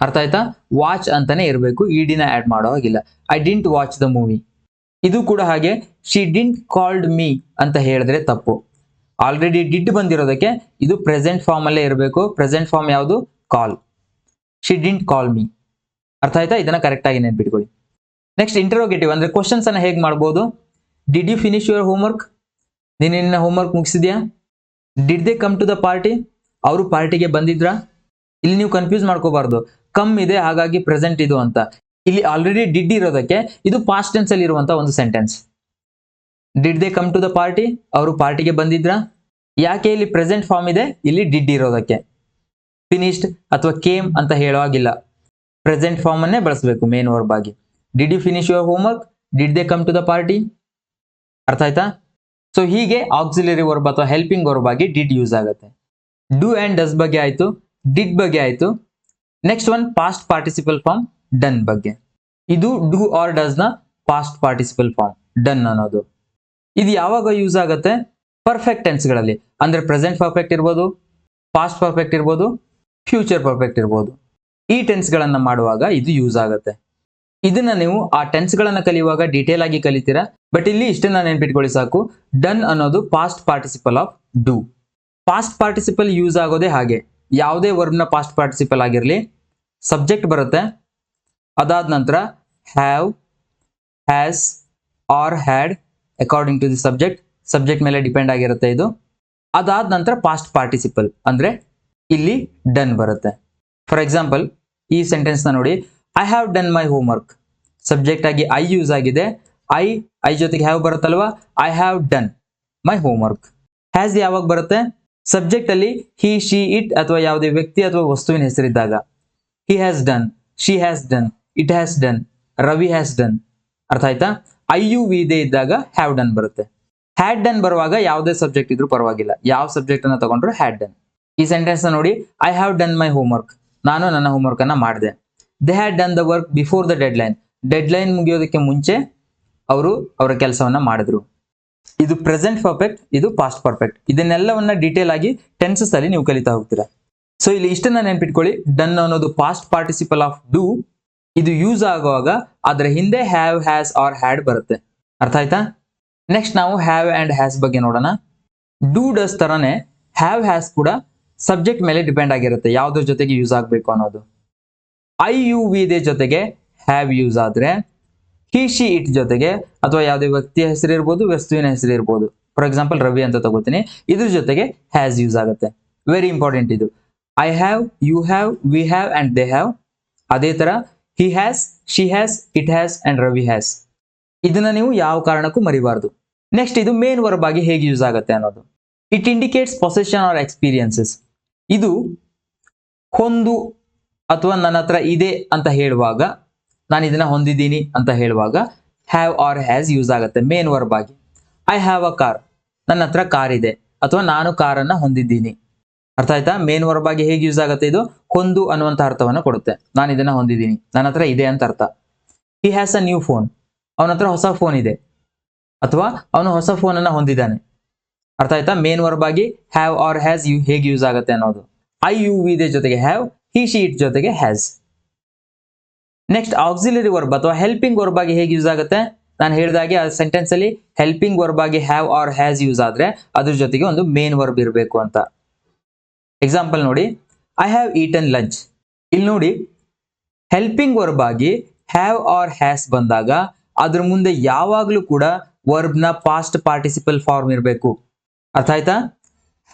ಅರ್ಥ ಆಯ್ತಾ? ವಾಚ್ ಅಂತಾನೆ ಇರಬೇಕು, ಇಡಿನ ಆಡ್ ಮಾಡೋ ಹಾಗಿಲ್ಲ. I didn't watch the movie. ಇದು ಕೂಡ ಹಾಗೆ, ಶಿ ಡಿಂಟ್ ಕಾಲ್ಡ್ ಮೀ ಅಂತ ಹೇಳಿದ್ರೆ ತಪ್ಪು. ಆಲ್ರೆಡಿ ಡಿಡ್ ಬಂದಿರೋದಕ್ಕೆ ಇದು ಪ್ರೆಸೆಂಟ್ ಫಾರ್ಮ್ ಅಲ್ಲೇ ಇರಬೇಕು. ಪ್ರೆಸೆಂಟ್ ಫಾರ್ಮ್ ಯಾವುದು? Call. She didn't call me. ಅರ್ಥ ಆಯ್ತಾ? ಇದನ್ನ ಕರೆಕ್ಟ್ ಆಗಿ ನೆನ್ಪಿಟ್ಕೊಳ್ಳಿ. ನೆಕ್ಸ್ಟ್ ಇಂಟರೋಗೇಟಿವ್ ಅಂದ್ರೆ ಕ್ವಶನ್ಸ್ ಅನ್ನ ಹೇಗೆ ಮಾಡ್ಬೋದು? Did you finish your homework, ನೀನು ನಿನ್ನ ಹೋಮ್ವರ್ಕ್ ಮುಗಿಸಿದ್ಯಾ? Did they come to the party, ಅವರು ಪಾರ್ಟಿಗೆ ಬಂದಿದ್ರಾ? ಇಲ್ಲಿ ನೀವು ಕನ್ಫ್ಯೂಸ್ ಮಾಡ್ಕೋಬಾರ್ದು, ಕಮ್ ಇದೆ ಹಾಗಾಗಿ ಪ್ರೆಸೆಂಟ್ ಇದು ಅಂತ. ಇಲ್ಲಿ ಆಲ್ರೆಡಿ ಡಿಡ್ ಇರೋದಕ್ಕೆ ಇದು ಪಾಸ್ಟ್ ಟೆನ್ಸ್ ಅಲ್ಲಿ ಇರುವಂತ ಒಂದು sentence. Did they come to the party, ಅವರು ಪಾರ್ಟಿಗೆ ಬಂದಿದ್ರಾ? ಯಾಕೆ ಇಲ್ಲಿ ಪ್ರೆಸೆಂಟ್ ಫಾರ್ಮ್ ಇದೆ? ಇಲ್ಲಿ ಡಿಡ್ ಇರೋದಕ್ಕೆ. ಫಿನಿಶ್ಡ್ ಅಥವಾ ಕೇಮ್ ಅಂತ ಹೇಳೋ ಹಾಗಿಲ್ಲ, ಪ್ರೆಸೆಂಟ್ ಫಾರ್ಮ್ ಅನ್ನೇ ಬಳಸಬೇಕು ಮೇನ್ ವರ್ಬ್ ಆಗಿ. Did you finish your homework, did they come to the party. ಅರ್ಥ ಆಯ್ತಾ? ಸೊ ಹೀಗೆ ಆಕ್ಸಿಲರಿ ವರ್ಬ್ ಅಥವಾ ಹೆಲ್ಪಿಂಗ್ ವರ್ಬ್ ಆಗಿ ಡಿಡ್ ಯೂಸ್ ಆಗುತ್ತೆ. ಡೂ ಅಂಡ್ ಡಸ್ ಬಗ್ಗೆ ಆಯ್ತು, ಡಿಡ್ ಬಗ್ಗೆ ಆಯ್ತು. Next one past participle form done ಬಗ್ಗೆ. ಇದು ಡೂ ಆರ್ ಡಸ್ ನ ಪಾಸ್ಟ್ ಪಾರ್ಟಿಸಿಪಲ್ ಫಾರ್ಮ್ ಡನ್ ಅನ್ನೋದು. ಇದು ಯಾವಾಗ ಯೂಸ್ ಆಗುತ್ತೆ? ಪರ್ಫೆಕ್ಟ್ ಟೆನ್ಸ್ ಗಳಲ್ಲಿ, ಅಂದ್ರೆ ಪ್ರೆಸೆಂಟ್ ಪರ್ಫೆಕ್ಟ್ ಇರ್ಬೋದು, ಪಾಸ್ಟ್ ಪರ್ಫೆಕ್ಟ್ ಇರ್ಬೋದು, ಫ್ಯೂಚರ್ ಪರ್ಫೆಕ್ಟ್ ಇರ್ಬೋದು. ಈ ಟೆನ್ಸ್ ಗಳನ್ನ ಮಾಡುವಾಗ ಇದು ಯೂಸ್ ಆಗುತ್ತೆ. ಇದನ್ನ ನೀವು ಆ ಟೆನ್ಸ್ ಗಳನ್ನ ಕಲಿಯುವಾಗ ಡೀಟೇಲ್ ಆಗಿ ಕಲಿತೀರಾ. ಬಟ್ ಇಲ್ಲಿ ಇಷ್ಟನ್ನ ನೆನ್ಪಿಟ್ಕೊಳ್ಳಿ ಸಾಕು, ಡನ್ ಅನ್ನೋದು past participle of do. Past participle use ಆಗೋದೇ ಹಾಗೆ, ಯಾವುದೇ ವರ್ಬ್ ನ ಪಾಸ್ಟ್ ಪಾರ್ಟಿಸಿಪಲ್ ಆಗಿರ್ಲಿ, ಸಬ್ಜೆಕ್ಟ್ ಬರುತ್ತೆ, ಅದಾದ ನಂತರ have, has or had according to the subject ಮೇಲೆ ಡಿಪೆಂಡ್ ಆಗಿರುತ್ತೆ ಇದು. ಅದಾದ ನಂತರ ಪಾಸ್ಟ್ ಪಾರ್ಟಿಸಿಪಲ್ ಅಂದ್ರೆ ಇಲ್ಲಿ ಡನ್ ಬರುತ್ತೆ. ಫಾರ್ ಎಕ್ಸಾಂಪಲ್, ಈ ಸೆಂಟೆನ್ಸ್ ನ ನೋಡಿ, I have done my homework. Subject ಆಗಿ ಐ ಯೂಸ್ ಆಗಿದೆ, ಐ ಜೊತೆಗೆ ಹ್ಯಾವ್ ಬರುತ್ತಲ್ವಾ, I have done my homework. Has ಯಾವಾಗ ಬರುತ್ತೆ? ಸಬ್ಜೆಕ್ಟ್ ಅಲ್ಲಿ ಹಿ, ಶಿ, ಇಟ್ ಅಥವಾ ಯಾವುದೇ ವ್ಯಕ್ತಿ ಅಥವಾ ವಸ್ತುವಿನ ಹೆಸರಿದ್ದಾಗ. He has done, she has done, it has done, Ravi has done. ಅರ್ಥ ಆಯ್ತಾ? ಐ ಯು ವಿ ದೇ ಇದ್ದಾಗ ಹ್ಯಾವ್ ಡನ್ ಬರುತ್ತೆ. ಹ್ಯಾಡ್ ಡನ್ ಬರುವಾಗ ಯಾವುದೇ ಸಬ್ಜೆಕ್ಟ್ ಇದ್ರೂ ಪರವಾಗಿಲ್ಲ, ಯಾವ ಸಬ್ಜೆಕ್ಟ್ ಅನ್ನ ತಗೊಂಡ್ರು ಹ್ಯಾಡ್ ಡನ್. ಈ ಸೆಂಟೆನ್ಸ್ ನೋಡಿ, I have done my homework, ನಾನು ನನ್ನ ಹೋಮ್ವರ್ಕ್ ಅನ್ನ ಮಾಡಿದೆ. They had done the work before the deadline ಮುಗಿಯೋದಕ್ಕೆ ಮುಂಚೆ ಅವರು ಅವರ ಕೆಲಸವನ್ನ ಮಾಡಿದ್ರು. ಇದು ಪ್ರೆಸೆಂಟ್ ಪರ್ಫೆಕ್ಟ್, ಇದು ಪಾಸ್ಟ್ ಪರ್ಫೆಕ್ಟ್. ಇದನ್ನೆಲ್ಲವನ್ನ ಡೀಟೇಲ್ ಆಗಿ ಟೆನ್ಸಸ್ ಅಲ್ಲಿ ನೀವು ಕಲಿತಾ ಹೋಗ್ತೀರಾ. ಸೊ ಇಲ್ಲಿ ಇಷ್ಟನ್ನ ನೆನ್ಪಿಟ್ಕೊಳ್ಳಿ, ಡನ್ ಅನ್ನೋದು ಪಾಸ್ಟ್ ಪಾರ್ಟಿಸಿಪಲ್ ಆಫ್ ಡೂ. ಇದು ಯೂಸ್ ಆಗುವಾಗ ಅದರ ಹಿಂದೆ ಹ್ಯಾವ್, ಹ್ಯಾಸ್ ಆರ್ ಹ್ಯಾಡ್ ಬರುತ್ತೆ. ಅರ್ಥ ಆಯ್ತಾ? ನೆಕ್ಸ್ಟ್ ನಾವು ಹ್ಯಾವ್ ಅಂಡ್ ಹ್ಯಾಸ್ ಬಗ್ಗೆ ನೋಡೋಣ. ಡೂ ಡಸ್ ತರನೇ ಹ್ಯಾವ್ ಹ್ಯಾಸ್ ಕೂಡ ಸಬ್ಜೆಕ್ಟ್ ಮೇಲೆ ಡಿಪೆಂಡ್ ಆಗಿರುತ್ತೆ, ಯಾವ್ದ್ರ ಜೊತೆಗೆ ಯೂಸ್ ಆಗಬೇಕು ಅನ್ನೋದು. ಐ ಯು ವಿ ದೇ ಜೊತೆಗೆ ಹ್ಯಾವ್ ಯೂಸ್ ಆದ್ರೆ, ಹಿ ಶಿ ಇಟ್ ಜೊತೆಗೆ ಅಥವಾ ಯಾವುದೇ ವ್ಯಕ್ತಿಯ ಹೆಸರು ಇರ್ಬೋದು, ವಸ್ತುವಿನ ಹೆಸರು ಇರ್ಬೋದು. ಫಾರ್ ಎಕ್ಸಾಂಪಲ್ ರವಿ ಅಂತ ತಗೋತೀನಿ, ಇದ್ರ ಜೊತೆಗೆ ಹ್ಯಾಸ್ ಯೂಸ್ ಆಗುತ್ತೆ. ವೆರಿ ಇಂಪಾರ್ಟೆಂಟ್ ಇದು. I have, you have, we have and they have. ಅದೇ ತರ he has, she has, it has and Ravi has. ಇದನ್ನ ನೀವು ಯಾವ ಕಾರಣಕ್ಕೂ ಮರಿಬಾರ್ದು. ನೆಕ್ಸ್ಟ್ ಇದು ಮೇನ್ ವರ್ಬ್ ಆಗಿ ಹೇಗೆ ಯೂಸ್ ಆಗುತ್ತೆ ಅನ್ನೋದು. It indicates possession or experiences. ಇದು ಹೊಂದು ಅಥವಾ ನನ್ನ ಹತ್ರ ಇದೆ ಅಂತ ಹೇಳುವಾಗ, ನಾನು ಇದನ್ನ ಹೊಂದಿದ್ದೀನಿ ಅಂತ ಹೇಳುವಾಗ ಹ್ಯಾವ್ ಆರ್ ಹ್ಯಾಸ್ ಯೂಸ್ ಆಗುತ್ತೆ ಮೇನ್ ವರ್ಬ್ ಆಗಿ. ಐ ಹ್ಯಾವ್ ಅ ಕಾರ್, ನನ್ನ ಹತ್ರ ಕಾರ್ ಇದೆ ಅಥವಾ ನಾನು ಕಾರನ್ನ ಹೊಂದಿದ್ದೀನಿ. ಅರ್ಥ ಆಯ್ತಾ? ಮೇನ್ ವರ್ಬ್ ಆಗಿ ಹೇಗೆ ಯೂಸ್ ಆಗುತ್ತೆ ಇದು? ಹೊಂದು ಅನ್ನುವಂಥ ಅರ್ಥವನ್ನು ಕೊಡುತ್ತೆ. ನಾನು ಇದನ್ನ ಹೊಂದಿದ್ದೀನಿ, ನನ್ನ ಹತ್ರ ಇದೆ ಅಂತ ಅರ್ಥ. He has a new phone, ಅವನ ಹತ್ರ ಹೊಸ ಫೋನ್ ಇದೆ ಅಥವಾ ಅವನು ಹೊಸ ಫೋನ್ ಅನ್ನ ಹೊಂದಿದ್ದಾನೆ. ಅರ್ಥ ಆಯ್ತಾ? ಮೇನ್ ವರ್ಬ್ ಆಗಿ ಹ್ಯಾವ್ ಆರ್ ಹ್ಯಾಸ್ ಹೇಗೆ ಯೂಸ್ ಆಗುತ್ತೆ ಅನ್ನೋದು. ಐ ಯು ವಿ ದೇ ಜೊತೆಗೆ ಹ್ಯಾವ್, ಹಿ ಶಿ ಇಟ್ ಜೊತೆಗೆ ಹ್ಯಾಸ್. ನೆಕ್ಸ್ಟ್ ಆಕ್ಸಿಲರಿ ವರ್ಬ್ ಅಥವಾ ಹೆಲ್ಪಿಂಗ್ ವರ್ಬ್ ಆಗಿ ಹೇಗೆ ಯೂಸ್ ಆಗುತ್ತೆ? ನಾನು ಹೇಳಿದಾಗೆ ಆ ಸೆಂಟೆನ್ಸ್ ಅಲ್ಲಿ ಹೆಲ್ಪಿಂಗ್ ವರ್ಬ್ ಆಗಿ ಹ್ಯಾವ್ ಆರ್ ಹ್ಯಾಸ್ ಯೂಸ್ ಆದ್ರೆ ಅದ್ರ ಜೊತೆಗೆ ಒಂದು ಮೇನ್ ವರ್ಬ್ ಇರಬೇಕು ಅಂತ. ಎಕ್ಸಾಂಪಲ್ ನೋಡಿ, ಐ ಹ್ಯಾವ್ ಈಟನ್ ಲಂಚ್. ಇಲ್ಲಿ ನೋಡಿ, ಹೆಲ್ಪಿಂಗ್ ವರ್ಬ್ ಆಗಿ ಹ್ಯಾವ್ ಆರ್ ಹ್ಯಾಸ್ ಬಂದಾಗ ಅದ್ರ ಮುಂದೆ ಯಾವಾಗ್ಲೂ ಕೂಡ ವರ್ಬ್ ನ ಪಾಸ್ಟ್ ಪಾರ್ಟಿಸಿಪಲ್ ಫಾರ್ಮ್ ಇರಬೇಕು. ಅರ್ಥ ಆಯ್ತಾ?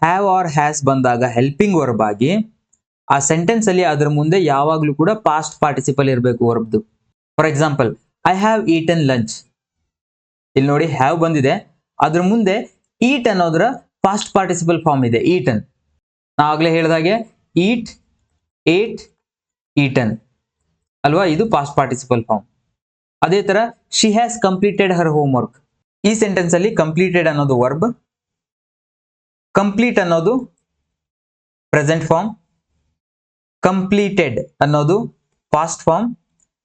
ಹ್ಯಾವ್ ಆರ್ ಹ್ಯಾಸ್ ಬಂದಾಗ ಹೆಲ್ಪಿಂಗ್ ವರ್ಬ್ ಆಗಿ ಆ ಸೆಂಟೆನ್ಸ್ ಅಲ್ಲಿ ಅದ್ರ ಮುಂದೆ ಯಾವಾಗ್ಲೂ ಕೂಡ ಪಾಸ್ಟ್ ಪಾರ್ಟಿಸಿಪಲ್ ಇರಬೇಕು ವರ್ಬ್ದು. For example, I have eaten lunch. ಇಲ್ಲಿ ನೋಡಿ, ಹ್ಯಾವ್ ಬಂದಿದೆ, ಅದ್ರ ಮುಂದೆ ಈಟ್ ಅನ್ನೋದ್ರ ಪಾಸ್ಟ್ ಪಾರ್ಟಿಸಿಪಲ್ ಫಾರ್ಮ್ ಇದೆ, ಈಟನ್. ನಾವಾಗಲೇ ಹೇಳಿದಾಗೆ ಈಟ್, ಏಟ್, ಈಟನ್ ಅಲ್ವಾ? ಇದು ಪಾಸ್ಟ್ ಪಾರ್ಟಿಸಿಪಲ್ ಫಾರ್ಮ್. ಅದೇ ತರ she has completed her homework. ಈ ಸೆಂಟೆನ್ಸ್ ಅಲ್ಲಿ ಕಂಪ್ಲೀಟೆಡ್ ಅನ್ನೋದು ವರ್ಬ್, ಕಂಪ್ಲೀಟ್ ಅನ್ನೋದು ಪ್ರೆಸೆಂಟ್ ಫಾರ್ಮ್, ಕಂಪ್ಲೀಟೆಡ್ ಅನ್ನೋದು ಪಾಸ್ಟ್ ಫಾರ್ಮ್.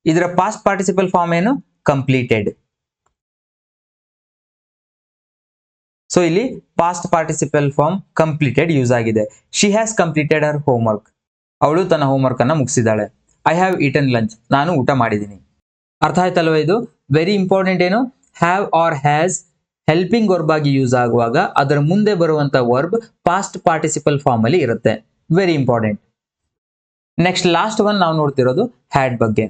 ಇದರ ಪಾಸ್ಟ್ ಪಾರ್ಟಿಸಿಪಲ್ ಫಾರ್ಮ್ ಏನು? ಕಂಪ್ಲೀಟೆಡ್. ಸೊ ಇಲ್ಲಿ past participle form completed use ಆಗಿದೆ. She has completed her homework, ಅವಳು ತನ್ನ ಹೋಮ್ ವರ್ಕ್ ಅನ್ನ ಮುಗಿಸಿದ್ದಾಳೆ. ಐ ಹ್ಯಾವ್ ಈಟನ್ ಲಂಚ್, ನಾನು ಊಟ ಮಾಡಿದ್ದೀನಿ. ಅರ್ಥ ಆಯ್ತಲ್ವ? ಇದು ವೆರಿ ಇಂಪಾರ್ಟೆಂಟ್. ಏನು? Have or has helping verb ಆಗಿ ಯೂಸ್ ಆಗುವಾಗ ಅದರ ಮುಂದೆ ಬರುವಂತ ವರ್ಬ್ ಪಾಸ್ಟ್ ಪಾರ್ಟಿಸಿಪಲ್ ಫಾರ್ಮ್ ಅಲ್ಲಿ ಇರುತ್ತೆ. Very important. Next last one ನಾವು ನೋಡ್ತಿರೋದು ಹ್ಯಾಡ್ ಬಗ್ಗೆ.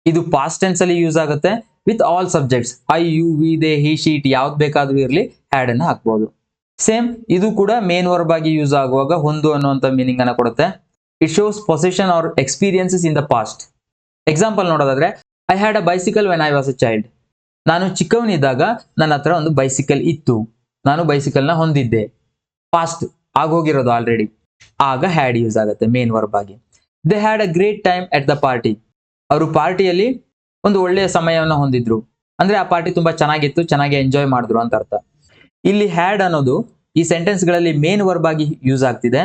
ಇದು ಪಾಸ್ಟ್ ಟೆನ್ಸ್ ಅಲ್ಲಿ ಯೂಸ್ ಆಗುತ್ತೆ with all subjects. I you we they he she it ಯಾವ್ದು ಬೇಕಾದ್ರೂ ಇರಲಿ, ಹ್ಯಾಡ್ ಅನ್ನು ಹಾಕ್ಬಹುದು. ಸೇಮ್ ಇದು ಕೂಡ ಮೇನ್ ವರ್ಬ್ ಆಗಿ ಯೂಸ್ ಆಗುವಾಗ ಹೊಂದು ಅನ್ನುವಂಥ ಮೀನಿಂಗ್ ಅನ್ನ ಕೊಡುತ್ತೆ. It shows possession or experiences in the past. Example ನೋಡೋದಾದ್ರೆ, I had a bicycle when I was a child. ನಾನು ಚಿಕ್ಕವನಿದ್ದಾಗ ನನ್ನ ಹತ್ರ ಒಂದು ಬೈಸಿಕಲ್ ಇತ್ತು, ನಾನು ಬೈಸಿಕಲ್ ನ ಹೊಂದಿದ್ದೆ. ಪಾಸ್ಟ್ ಆಗೋಗಿರೋದು ಆಲ್ರೆಡಿ, ಆಗ ಹ್ಯಾಡ್ ಯೂಸ್ ಆಗುತ್ತೆ ಮೇನ್ ವರ್ಬ್ ಆಗಿ. They had a great time at the party. ಅವರು ಪಾರ್ಟಿಯಲ್ಲಿ ಒಂದು ಒಳ್ಳೆಯ ಸಮಯವನ್ನು ಹೊಂದಿದ್ರು, ಅಂದ್ರೆ ಆ ಪಾರ್ಟಿ ತುಂಬಾ ಚೆನ್ನಾಗಿತ್ತು, ಚೆನ್ನಾಗಿ ಎಂಜಾಯ್ ಮಾಡಿದ್ರು ಅಂತ ಅರ್ಥ. ಇಲ್ಲಿ ಹ್ಯಾಡ್ ಅನ್ನೋದು ಈ ಸೆಂಟೆನ್ಸ್ ಗಳಲ್ಲಿ ಮೇನ್ ವರ್ಬ್ ಆಗಿ ಯೂಸ್ ಆಗ್ತಿದೆ.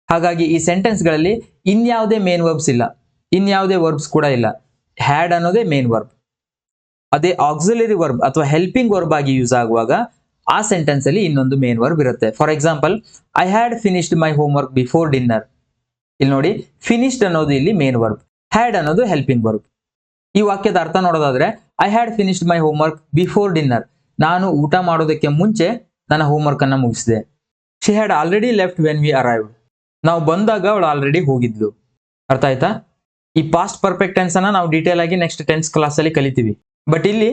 ಹಾಗಾಗಿ ಈ ಸೆಂಟೆನ್ಸ್ ಗಳಲ್ಲಿ ಇನ್ಯಾವುದೇ ಮೇನ್ ವರ್ಬ್ಸ್ ಇಲ್ಲ, ಇನ್ಯಾವುದೇ ವರ್ಬ್ಸ್ ಕೂಡ ಇಲ್ಲ. ಹ್ಯಾಡ್ ಅನ್ನೋದೇ ಮೇನ್ ವರ್ಬ್. ಅದೇ ಆಕ್ಸಿಲರಿ ವರ್ಬ್ ಅಥವಾ ಹೆಲ್ಪಿಂಗ್ ವರ್ಬ್ ಆಗಿ ಯೂಸ್ ಆಗುವಾಗ ಆ ಸೆಂಟೆನ್ಸ್ ಅಲ್ಲಿ ಇನ್ನೊಂದು ಮೇನ್ ವರ್ಬ್ ಇರುತ್ತೆ. For example, I had finished my homework before dinner. ಇಲ್ಲಿ ನೋಡಿ, ಫಿನಿಶ್ಡ್ ಅನ್ನೋದು ಇಲ್ಲಿ ಮೇನ್ ವರ್ಬ್, ಹ್ಯಾಡ್ ಅನ್ನೋದು ಹೆಲ್ಪಿಂಗ್ ವರ್ಬ್. ಈ ವಾಕ್ಯದ ಅರ್ಥ ನೋಡೋದಾದ್ರೆ, I had finished my homework before dinner. ನಾನು ಊಟ ಮಾಡೋದಕ್ಕೆ ಮುಂಚೆ ನನ್ನ ಹೋಮ್ ವರ್ಕ್ ಅನ್ನ ಮುಗಿಸಿದೆ. She had already left when V arrived. ನಾವು ಬಂದಾಗ ಅವಳು ಆಲ್ರೆಡಿ ಹೋಗಿದ್ಲು. ಅರ್ಥ ಆಯ್ತಾ? ಈ ಪಾಸ್ಟ್ ಪರ್ಫೆಕ್ಟ್ ಟೆನ್ಸ್ ಅನ್ನ ನಾವು ಡೀಟೇಲ್ ಆಗಿ ನೆಕ್ಸ್ಟ್ ಟೆನ್ಸ್ ಕ್ಲಾಸ್ ಅಲ್ಲಿ ಕಲಿತೀವಿ. ಬಟ್ ಇಲ್ಲಿ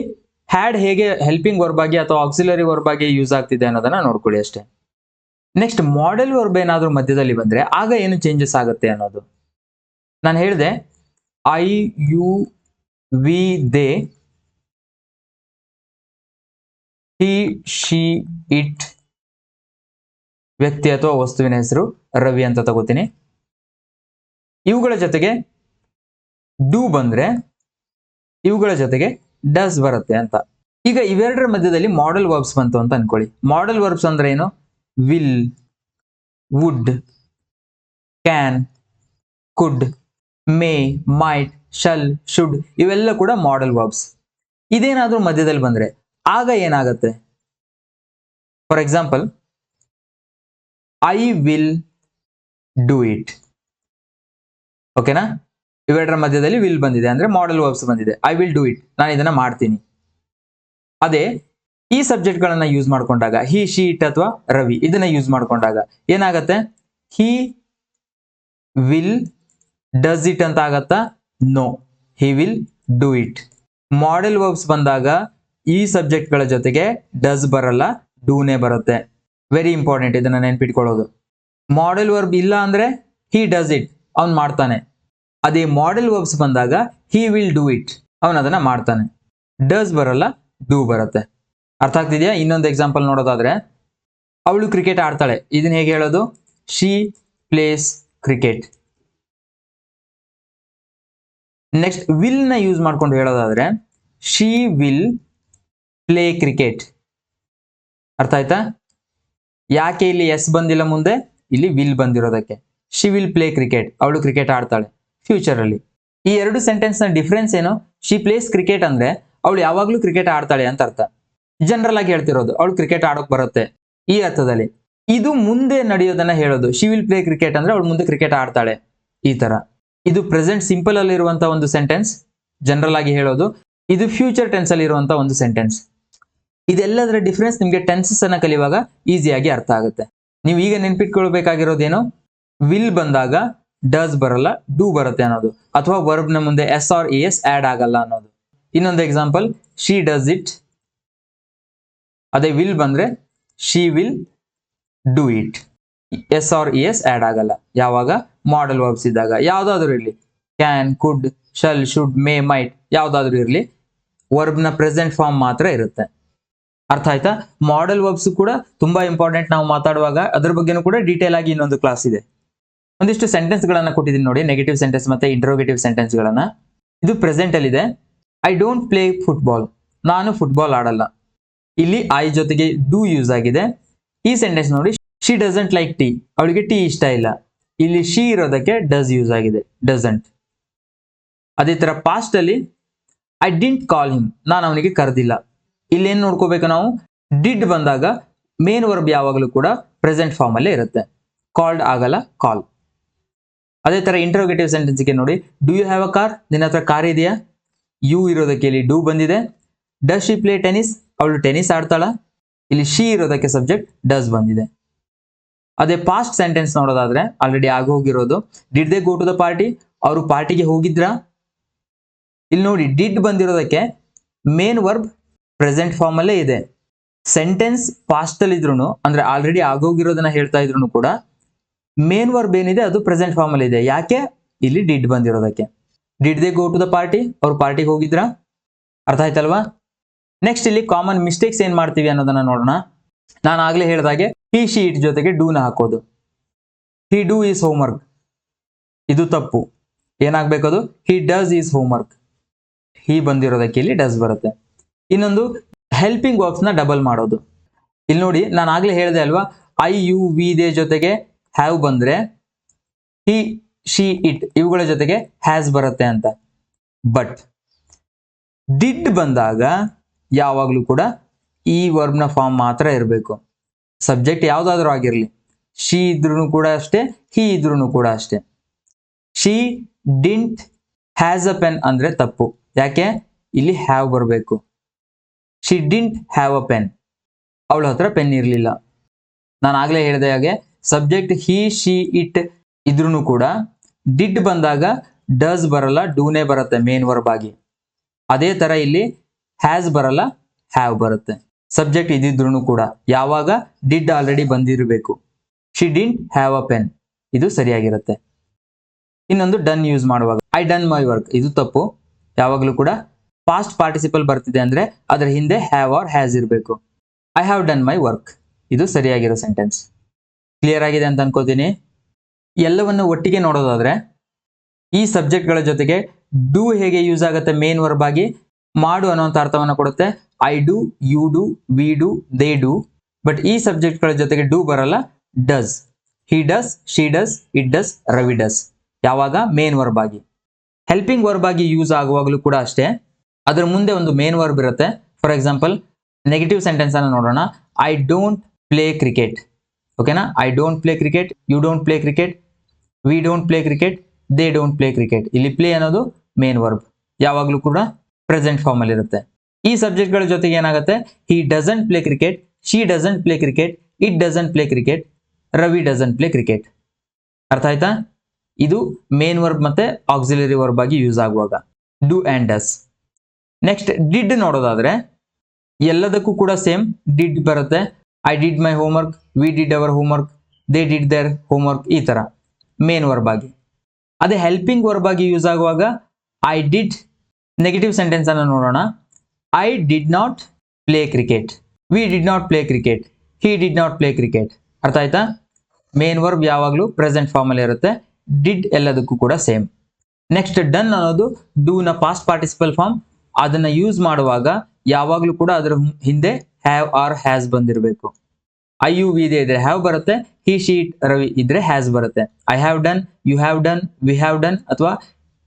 ಹ್ಯಾಡ್ ಹೇಗೆ ಹೆಲ್ಪಿಂಗ್ ವರ್ಬ್ ಆಗಿ ಅಥವಾ ಆಕ್ಸಿಲರಿ ವರ್ಬ್ ಆಗಿ ಯೂಸ್ ಆಗ್ತಿದೆ ಅನ್ನೋದನ್ನ ನೋಡ್ಕೊಳ್ಳಿ ಅಷ್ಟೇ. ನೆಕ್ಸ್ಟ್ ಮಾಡೆಲ್ ವರ್ಬ್ ಏನಾದ್ರೂ ಮಧ್ಯದಲ್ಲಿ ಬಂದ್ರೆ ಆಗ ಏನು ಚೇಂಜಸ್ ಆಗುತ್ತೆ ಅನ್ನೋದು. ನಾನು ಹೇಳಿದೆ, I you we they, he she it, ವ್ಯಕ್ತಿ ಅಥವಾ ವಸ್ತುವಿನ ಹೆಸರು ರವಿ ಅಂತ ತಗೋತೀನಿ. ಇವುಗಳ ಜೊತೆಗೆ ಡೂ ಬಂದ್ರೆ ಇವುಗಳ ಜೊತೆಗೆ ಡಸ್ ಬರುತ್ತೆ ಅಂತ. ಈಗ ಇವೆರಡರ ಮಧ್ಯದಲ್ಲಿ ಮಾಡೆಲ್ ವರ್ಬ್ಸ್ ಬಂತು ಅಂತ ಅನ್ಕೊಳ್ಳಿ. ಮಾಡೆಲ್ ವರ್ಬ್ಸ್ ಅಂದ್ರೆ ಏನು? Will, would, can, could, may, might, shall, should ಇವೆಲ್ಲ ಕೂಡ ಮಾಡೆಲ್ ವರ್ಬ್ಸ್. ಇದೇನಾದ್ರೂ ಮಧ್ಯದಲ್ಲಿ ಬಂದ್ರೆ ಆಗ ಏನಾಗುತ್ತೆ? For example, I will do it. ಓಕೆನಾ? ಇವೆರಡರ ಮಧ್ಯದಲ್ಲಿ ವಿಲ್ ಬಂದಿದೆ ಅಂದ್ರೆ ಮಾಡೆಲ್ ವರ್ಬ್ಸ್ ಬಂದಿದೆ. ಐ ವಿಲ್ ಡೂ ಇಟ್, ನಾನು ಇದನ್ನ ಮಾಡ್ತೀನಿ. ಅದೇ ಈ ಸಬ್ಜೆಕ್ಟ್ ಗಳನ್ನ ಯೂಸ್ ಮಾಡ್ಕೊಂಡಾಗ ಹಿ ಶಿ ಇಟ್ ಅಥವಾ ರವಿ ಇದನ್ನ ಯೂಸ್ ಮಾಡ್ಕೊಂಡಾಗ ಏನಾಗತ್ತೆ, ಹಿ ವಿಲ್ ಡಸ್ ಇಟ್ ಅಂತ ಆಗತ್ತಾ? No, he will do it. Modal verbs ಬಂದಾಗ ಈ ಸಬ್ಜೆಕ್ಟ್ ಗಳ ಜೊತೆಗೆ ಡಸ್ ಬರಲ್ಲ, ಡೂನೇ ಬರುತ್ತೆ. ವೆರಿ ಇಂಪಾರ್ಟೆಂಟ್, ಇದನ್ನ ನೆನ್ಪಿಟ್ಕೊಳ್ಳೋದು. ಮಾಡೆಲ್ ವರ್ಬ್ ಇಲ್ಲ ಅಂದ್ರೆ ಹಿ ಡಸ್ ಇಟ್, ಅವ್ನು ಮಾಡ್ತಾನೆ. ಅದೇ ಮಾಡೆಲ್ ವರ್ಬ್ಸ್ ಬಂದಾಗ ಹಿ ವಿಲ್ ಡೂ ಇಟ್, ಅವನು ಅದನ್ನ ಮಾಡ್ತಾನೆ. ಡಸ್ ಬರಲ್ಲ, ಡೂ ಬರುತ್ತೆ. ಅರ್ಥ ಆಗ್ತಿದ್ಯಾ? ಇನ್ನೊಂದು ಎಕ್ಸಾಂಪಲ್ ನೋಡೋದಾದ್ರೆ, ಅವಳು ಕ್ರಿಕೆಟ್ ಆಡ್ತಾಳೆ, ಇದನ್ನ ಹೇಗೆ ಹೇಳೋದು? She plays cricket. Next will ನ ಯೂಸ್ ಮಾಡ್ಕೊಂಡು ಹೇಳೋದಾದ್ರೆ ಶಿ ವಿಲ್ ಪ್ಲೇ ಕ್ರಿಕೆಟ್. ಅರ್ಥ ಆಯ್ತಾ? ಯಾಕೆ ಇಲ್ಲಿ ಎಸ್ ಬಂದಿಲ್ಲ ಮುಂದೆ? ಇಲ್ಲಿ ವಿಲ್ ಬಂದಿರೋದಕ್ಕೆ. ಶಿ ವಿಲ್ ಪ್ಲೇ ಕ್ರಿಕೆಟ್, ಅವಳು ಕ್ರಿಕೆಟ್ ಆಡ್ತಾಳೆ ಫ್ಯೂಚರ್ ಅಲ್ಲಿ. ಈ ಎರಡು ಸೆಂಟೆನ್ಸ್ ನ ಡಿಫರೆನ್ಸ್ ಏನು? ಶಿ ಪ್ಲೇಸ್ ಕ್ರಿಕೆಟ್ ಅಂದ್ರೆ ಅವಳು ಯಾವಾಗ್ಲೂ ಕ್ರಿಕೆಟ್ ಆಡ್ತಾಳೆ ಅಂತ ಅರ್ಥ. ಜನರಲ್ ಆಗಿ ಹೇಳ್ತಿರೋದು ಅವಳು ಕ್ರಿಕೆಟ್ ಆಡೋಕ್ ಬರುತ್ತೆ ಈ ಅರ್ಥದಲ್ಲಿ. ಇದು ಮುಂದೆ ನಡೆಯೋದನ್ನ ಹೇಳೋದು. ಶಿ ವಿಲ್ ಪ್ಲೇ ಕ್ರಿಕೆಟ್ ಅಂದ್ರೆ ಅವಳು ಮುಂದೆ ಕ್ರಿಕೆಟ್ ಆಡ್ತಾಳೆ ಈ ತರ. ಇದು ಪ್ರೆಸೆಂಟ್ ಸಿಂಪಲ್ ಅಲ್ಲಿ ಇರುವಂತಹ ಒಂದು ಸೆಂಟೆನ್ಸ್, ಜನರಲ್ ಆಗಿ ಹೇಳೋದು. ಇದು ಫ್ಯೂಚರ್ ಟೆನ್ಸ್ ಅಲ್ಲಿ ಇರುವಂತಹ ಒಂದು ಸೆಂಟೆನ್ಸ್. ಇದೆಲ್ಲದರ ಡಿಫರೆನ್ಸ್ ನಿಮ್ಗೆ ಟೆನ್ಸಸ್ ಅನ್ನ ಕಲಿಯುವಾಗ ಈಸಿಯಾಗಿ ಅರ್ಥ ಆಗುತ್ತೆ. ನೀವು ಈಗ ನೆನ್ಪಿಟ್ಕೊಳ್ಬೇಕಾಗಿರೋದೇನು? ವಿಲ್ ಬಂದಾಗ ಡಸ್ ಬರಲ್ಲ, ಡೂ ಬರುತ್ತೆ ಅನ್ನೋದು, ಅಥವಾ ವರ್ಬ್ ನ ಮುಂದೆ s or e s add ಆಗಲ್ಲ ಅನ್ನೋದು. ಇನ್ನೊಂದು ಎಕ್ಸಾಂಪಲ್, ಶಿ ಡಸ್ ಇಟ್. ಅದೇ ವಿಲ್ ಬಂದ್ರೆ she will do it. S or e s add ಆಗಲ್ಲ ಯಾವಾಗ? ಮಾಡೆಲ್ ವರ್ಬ್ಸ್ ಇದ್ದಾಗ. ಯಾವ್ದಾದ್ರು ಇರಲಿ, can, could, shall, should, may, might, ಯಾವ್ದಾದ್ರು ಇರಲಿ, ವರ್ಬ್ ನ ಪ್ರೆಸೆಂಟ್ ಫಾರ್ಮ್ ಮಾತ್ರ ಇರುತ್ತೆ. ಅರ್ಥ ಆಯ್ತಾ? ಮಾಡೆಲ್ ವರ್ಬ್ಸ್ ಕೂಡ ತುಂಬಾ ಇಂಪಾರ್ಟೆಂಟ್. ನಾವು ಮಾತಾಡುವಾಗ ಅದ್ರ ಬಗ್ಗೆನೂ ಕೂಡ ಡೀಟೇಲ್ ಆಗಿ ಇನ್ನೊಂದು ಕ್ಲಾಸ್ ಇದೆ. ಒಂದಿಷ್ಟು ಸೆಂಟೆನ್ಸ್ ಗಳನ್ನ ಕೊಟ್ಟಿದ್ದೀನಿ ನೋಡಿ, ನೆಗೆಟಿವ್ ಸೆಂಟೆನ್ಸ್ ಮತ್ತೆ ಇಂಟ್ರೋಗೇಟಿವ್ ಸೆಂಟೆನ್ಸ್ ಗಳನ್ನ. ಇದು ಪ್ರೆಸೆಂಟ್ ಅಲ್ಲಿ ಇದೆ. ಐ ಡೋಂಟ್ ಪ್ಲೇ ಫುಟ್ಬಾಲ್, ನಾನು ಫುಟ್ಬಾಲ್ ಆಡಲ್ಲ. ಇಲ್ಲಿ ಐ ಜೊತೆಗೆ ಡೂ ಯೂಸ್ ಆಗಿದೆ. ಈ ಸೆಂಟೆನ್ಸ್ ನೋಡಿ, ಶಿ ಡಸಂಟ್ ಲೈಕ್ ಟೀ, ಅವಳಿಗೆ ಟೀ ಇಷ್ಟ ಇಲ್ಲ. ಇಲ್ಲಿ ಶಿ ಇರೋದಕ್ಕೆ ಡಸ್ ಯೂಸ್ ಆಗಿದೆ, ಡಸಂಟ್. ಅದೇ ತರ ಪಾಸ್ಟ್ ಅಲ್ಲಿ ಐ ಡಿಂಟ್ ಕಾಲ್ ಹಿಮ್, ನಾನು ಅವನಿಗೆ ಕರೆದಿಲ್ಲ. ಇಲ್ಲಿ ಏನ್ ನೋಡ್ಕೋಬೇಕು ನಾವು? ಡಿಡ್ ಬಂದಾಗ ಮೇನ್ ವರ್ಬ್ ಯಾವಾಗಲೂ ಕೂಡ ಪ್ರೆಸೆಂಟ್ ಫಾರ್ಮ್ ಅಲ್ಲೇ ಇರುತ್ತೆ, ಕಾಲ್ಡ್ ಆಗಲ್ಲ, ಕಾಲ್. ಅದೇ ತರ ಇಂಟ್ರೋಗೇಟಿವ್ ಸೆಂಟೆನ್ಸ್ ಗೆ ನೋಡಿ, do you have a car, ನಿನ್ನ ಹತ್ರ ಕಾರ್ ಇದೆಯಾ? ಯು ಇರೋದಕ್ಕೆ ಇಲ್ಲಿ ಡೂ ಬಂದಿದೆ. ಡಸ್ ಶಿ ಪ್ಲೇ ಟೆನಿಸ್, ಅವಳು ಟೆನಿಸ್ ಆಡ್ತಾಳ? ಇಲ್ಲಿ ಶಿ ಇರೋದಕ್ಕೆ ಸಬ್ಜೆಕ್ಟ್ ಡಸ್ ಬಂದಿದೆ. ಅದೇ ಪಾಸ್ಟ್ ಸೆಂಟೆನ್ಸ್ ನೋಡೋದಾದ್ರೆ ಆಲ್ರೆಡಿ ಆಗೋಗಿರೋದು. Did they go to the party, ಅವರು ಪಾರ್ಟಿಗೆ ಹೋಗಿದ್ರಾ? ಇಲ್ಲಿ ನೋಡಿ, ಡಿಡ್ ಬಂದಿರೋದಕ್ಕೆ ಮೇನ್ ವರ್ಬ್ ಪ್ರೆಸೆಂಟ್ ಫಾರ್ಮ್ ಅಲ್ಲೇ ಇದೆ. ಸೆಂಟೆನ್ಸ್ ಪಾಸ್ಟ್ ಅಲ್ಲಿ ಇದ್ರು ಅಂದ್ರೆ ಆಲ್ರೆಡಿ ಆಗೋಗಿರೋದನ್ನ ಹೇಳ್ತಾ ಇದ್ರು ಕೂಡ ಮೇನ್ ವರ್ಬ್ ಏನಿದೆ ಅದು ಪ್ರೆಸೆಂಟ್ ಫಾರ್ಮ್ ಅಲ್ಲಿ ಇದೆ. ಯಾಕೆ? ಇಲ್ಲಿ ಡಿಡ್ ಬಂದಿರೋದಕ್ಕೆ. Did they go to the party, ಅವ್ರು ಪಾರ್ಟಿಗೆ ಹೋಗಿದ್ರಾ? ಅರ್ಥ ಆಯ್ತಲ್ವಾ? ನೆಕ್ಸ್ಟ್ ಇಲ್ಲಿ ಕಾಮನ್ ಮಿಸ್ಟೇಕ್ಸ್ ಏನ್ ಮಾಡ್ತೀವಿ ಅನ್ನೋದನ್ನ ನೋಡೋಣ. ನಾನು ಆಗ್ಲೇ ಹೇಳಿದಾಗೆ ಹಿ ಶಿ ಇಟ್ ಜೊತೆಗೆ ಡೂ ನ ಹಾಕೋದು. ಹಿ ಡೂ ಈಸ್ ಹೋಮ್ವರ್ಕ್, ಇದು ತಪ್ಪು. ಏನಾಗ್ಬೇಕದು? He does his homework. He ಬಂದಿರೋದಕ್ಕೆ ಇಲ್ಲಿ ಡಸ್ ಬರುತ್ತೆ. ಇನ್ನೊಂದು ಹೆಲ್ಪಿಂಗ್ ವರ್ಬ್ಸ್ ನ ಡಬಲ್ ಮಾಡೋದು. ಇಲ್ಲಿ ನೋಡಿ, ನಾನು ಆಗ್ಲೇ ಹೇಳಿದೆ ಅಲ್ವಾ, ಐ ಯು ವಿ ದೇ ಜೊತೆಗೆ ಹ್ಯಾವ್ ಬಂದ್ರೆ ಹಿ ಶಿ ಇಟ್ ಇವುಗಳ ಜೊತೆಗೆ ಹ್ಯಾಸ್ ಬರುತ್ತೆ ಅಂತ. ಬಟ್ ಡಿಡ್ ಬಂದಾಗ ಯಾವಾಗ್ಲೂ ಕೂಡ ಈ ವರ್ಬ್ ನ ಫಾರ್ಮ್ ಮಾತ್ರ ಇರಬೇಕು. ಸಬ್ಜೆಕ್ಟ್ ಯಾವ್ದಾದ್ರು ಆಗಿರ್ಲಿ, ಶಿ ಇದ್ರೂ ಕೂಡ ಅಷ್ಟೇ, ಹಿ ಇದ್ರೂ ಕೂಡ ಅಷ್ಟೇ. She didn't has a pen ಅಂದ್ರೆ ತಪ್ಪು. ಯಾಕೆ? ಇಲ್ಲಿ ಹ್ಯಾವ್ ಬರಬೇಕು. She didn't have a pen, ಅವಳ ಹತ್ರ ಪೆನ್ ಇರಲಿಲ್ಲ. ನಾನು ಆಗ್ಲೇ ಹೇಳಿದ ಹಾಗೆ ಸಬ್ಜೆಕ್ಟ್ ಹಿ ಶಿ ಇಟ್ ಇದ್ರೂ ಕೂಡ ಡಿಡ್ ಬಂದಾಗ ಡಸ್ ಬರಲ್ಲ, ಡೂನೇ ಬರುತ್ತೆ ಮೇನ್ ವರ್ಬ್ ಆಗಿ. ಅದೇ ತರ ಇಲ್ಲಿ ಹ್ಯಾಸ್ ಬರಲ್ಲ, ಹ್ಯಾವ್ ಬರುತ್ತೆ. ಸಬ್ಜೆಕ್ಟ್ ಇದಿದ್ರು ಕೂಡ ಯಾವಾಗ? ಡಿಡ್ ಆಲ್ರೆಡಿ ಬಂದಿರಬೇಕು. She didn't have a pen, ಇದು ಸರಿಯಾಗಿರುತ್ತೆ. ಇನ್ನೊಂದು ಡನ್ ಯೂಸ್ ಮಾಡುವಾಗ ಐ ಡನ್ ಮೈ ವರ್ಕ್, ಇದು ತಪ್ಪು. ಯಾವಾಗಲೂ ಕೂಡ ಪಾಸ್ಟ್ ಪಾರ್ಟಿಸಿಪಲ್ ಬರ್ತಿದೆ ಅಂದ್ರೆ ಅದರ ಹಿಂದೆ ಹ್ಯಾವ್ ಆರ್ ಹ್ಯಾಸ್ ಇರಬೇಕು. I have done my work, ಇದು ಸರಿಯಾಗಿರೋ ಸೆಂಟೆನ್ಸ್. ಕ್ಲಿಯರ್ ಆಗಿದೆ ಅಂತ ಅನ್ಕೋತೀನಿ. ಎಲ್ಲವನ್ನು ಒಟ್ಟಿಗೆ ನೋಡೋದಾದ್ರೆ ಈ ಸಬ್ಜೆಕ್ಟ್ ಗಳ ಜೊತೆಗೆ ಡೂ ಹೇಗೆ ಯೂಸ್ ಆಗುತ್ತೆ ಮೇನ್ ವರ್ಬ್ ಆಗಿ? ಮಾಡು ಅನ್ನುವಂಥ ಅರ್ಥವನ್ನ ಕೊಡುತ್ತೆ. I do, you do, we do, they do. But ಈ ಸಬ್ಜೆಕ್ಟ್ ಗಳ ಜೊತೆಗೆ ಡೂ ಬರಲ್ಲ, does. He does, she does, it does, Ravi does. ಯಾವಾಗ? ಮೇನ್ ವರ್ಬ್ ಆಗಿ. ಹೆಲ್ಪಿಂಗ್ ವರ್ಬ್ ಆಗಿ ಯೂಸ್ ಆಗುವಾಗಲೂ ಕೂಡ ಅಷ್ಟೇ, ಅದರ ಮುಂದೆ ಒಂದು ಮೇನ್ ವರ್ಬ್ ಇರುತ್ತೆ. ಫಾರ್ ಎಕ್ಸಾಂಪಲ್ ನೆಗೆಟಿವ್ ಸೆಂಟೆನ್ಸ್ ಅನ್ನು ನೋಡೋಣ. I don't play cricket. ಓಕೆನಾ? I don't play cricket, you don't play cricket, we don't play cricket, they don't play cricket. ಇಲ್ಲಿ ಪ್ಲೇ ಅನ್ನೋದು ಮೇನ್ ವರ್ಬ್, ಯಾವಾಗಲೂ ಕೂಡ ಪ್ರೆಸೆಂಟ್ ಫಾರ್ಮ್ ಅಲ್ಲಿ ಇರುತ್ತೆ. ಈ ಸಬ್ಜೆಕ್ಟ್ಗಳ ಜೊತೆಗೆ ಏನಾಗುತ್ತೆ, he doesn't play cricket, she doesn't play cricket, it doesn't play cricket, Ravi doesn't play cricket. ಅರ್ಥ ಆಯ್ತಾ? ಇದು ಮೇನ್ ವರ್ಬ್ ಮತ್ತೆ ಆಕ್ಸಿಲರಿ ವರ್ಬ್ ಆಗಿ ಯೂಸ್ ಆಗುವಾಗ do and does. Next did ನೋಡೋದಾದ್ರೆ ಎಲ್ಲದಕ್ಕೂ ಕೂಡ ಸೇಮ್ ಡಿಡ್ ಬರುತ್ತೆ. I did my homework, we did our homework, they did their homework, ಈ ತರ ಮೇನ್ ವರ್ಬ್ ಆಗಿ. ಅದೇ ಹೆಲ್ಪಿಂಗ್ ವರ್ಬ್ ಆಗಿ ಯೂಸ್ ಆಗುವಾಗ ಐ ಡಿಡ್, ನೆಗೆಟಿವ್ ಸೆಂಟೆನ್ಸ್ ಅನ್ನು ನೋಡೋಣ. I did not play cricket, we did not play cricket, he did not play cricket. ಅರ್ಥ ಆಯ್ತಾ? ಮೇನ್ ವರ್ಬ್ ಯಾವಾಗಲೂ ಪ್ರೆಸೆಂಟ್ ಫಾರ್ಮ್ ಅಲ್ಲಿ ಇರುತ್ತೆ. ಡಿಡ್ ಎಲ್ಲದಕ್ಕೂ ಕೂಡ ಸೇಮ್. ನೆಕ್ಸ್ಟ್ ಡನ್ ಅನ್ನೋದು ಡೂ ನ ಪಾಸ್ಟ್ ಪಾರ್ಟಿಸಿಪಲ್ ಫಾರ್ಮ್. ಅದನ್ನ ಯೂಸ್ ಮಾಡುವಾಗ ಯಾವಾಗಲೂ ಕೂಡ ಅದರ ಹಿಂದೆ ಹ್ಯಾವ್ ಆರ್ ಹ್ಯಾಸ್ ಬಂದಿರಬೇಕು. ಐ ಯು ವಿ ಇದ್ರೆ ಹ್ಯಾವ್ ಬರುತ್ತೆ, ಹಿ ಶಿ ಇಟ್ ರವಿ ಇದ್ರೆ ಹ್ಯಾಸ್ ಬರುತ್ತೆ. I have done, you have done, we have done, ಅಥವಾ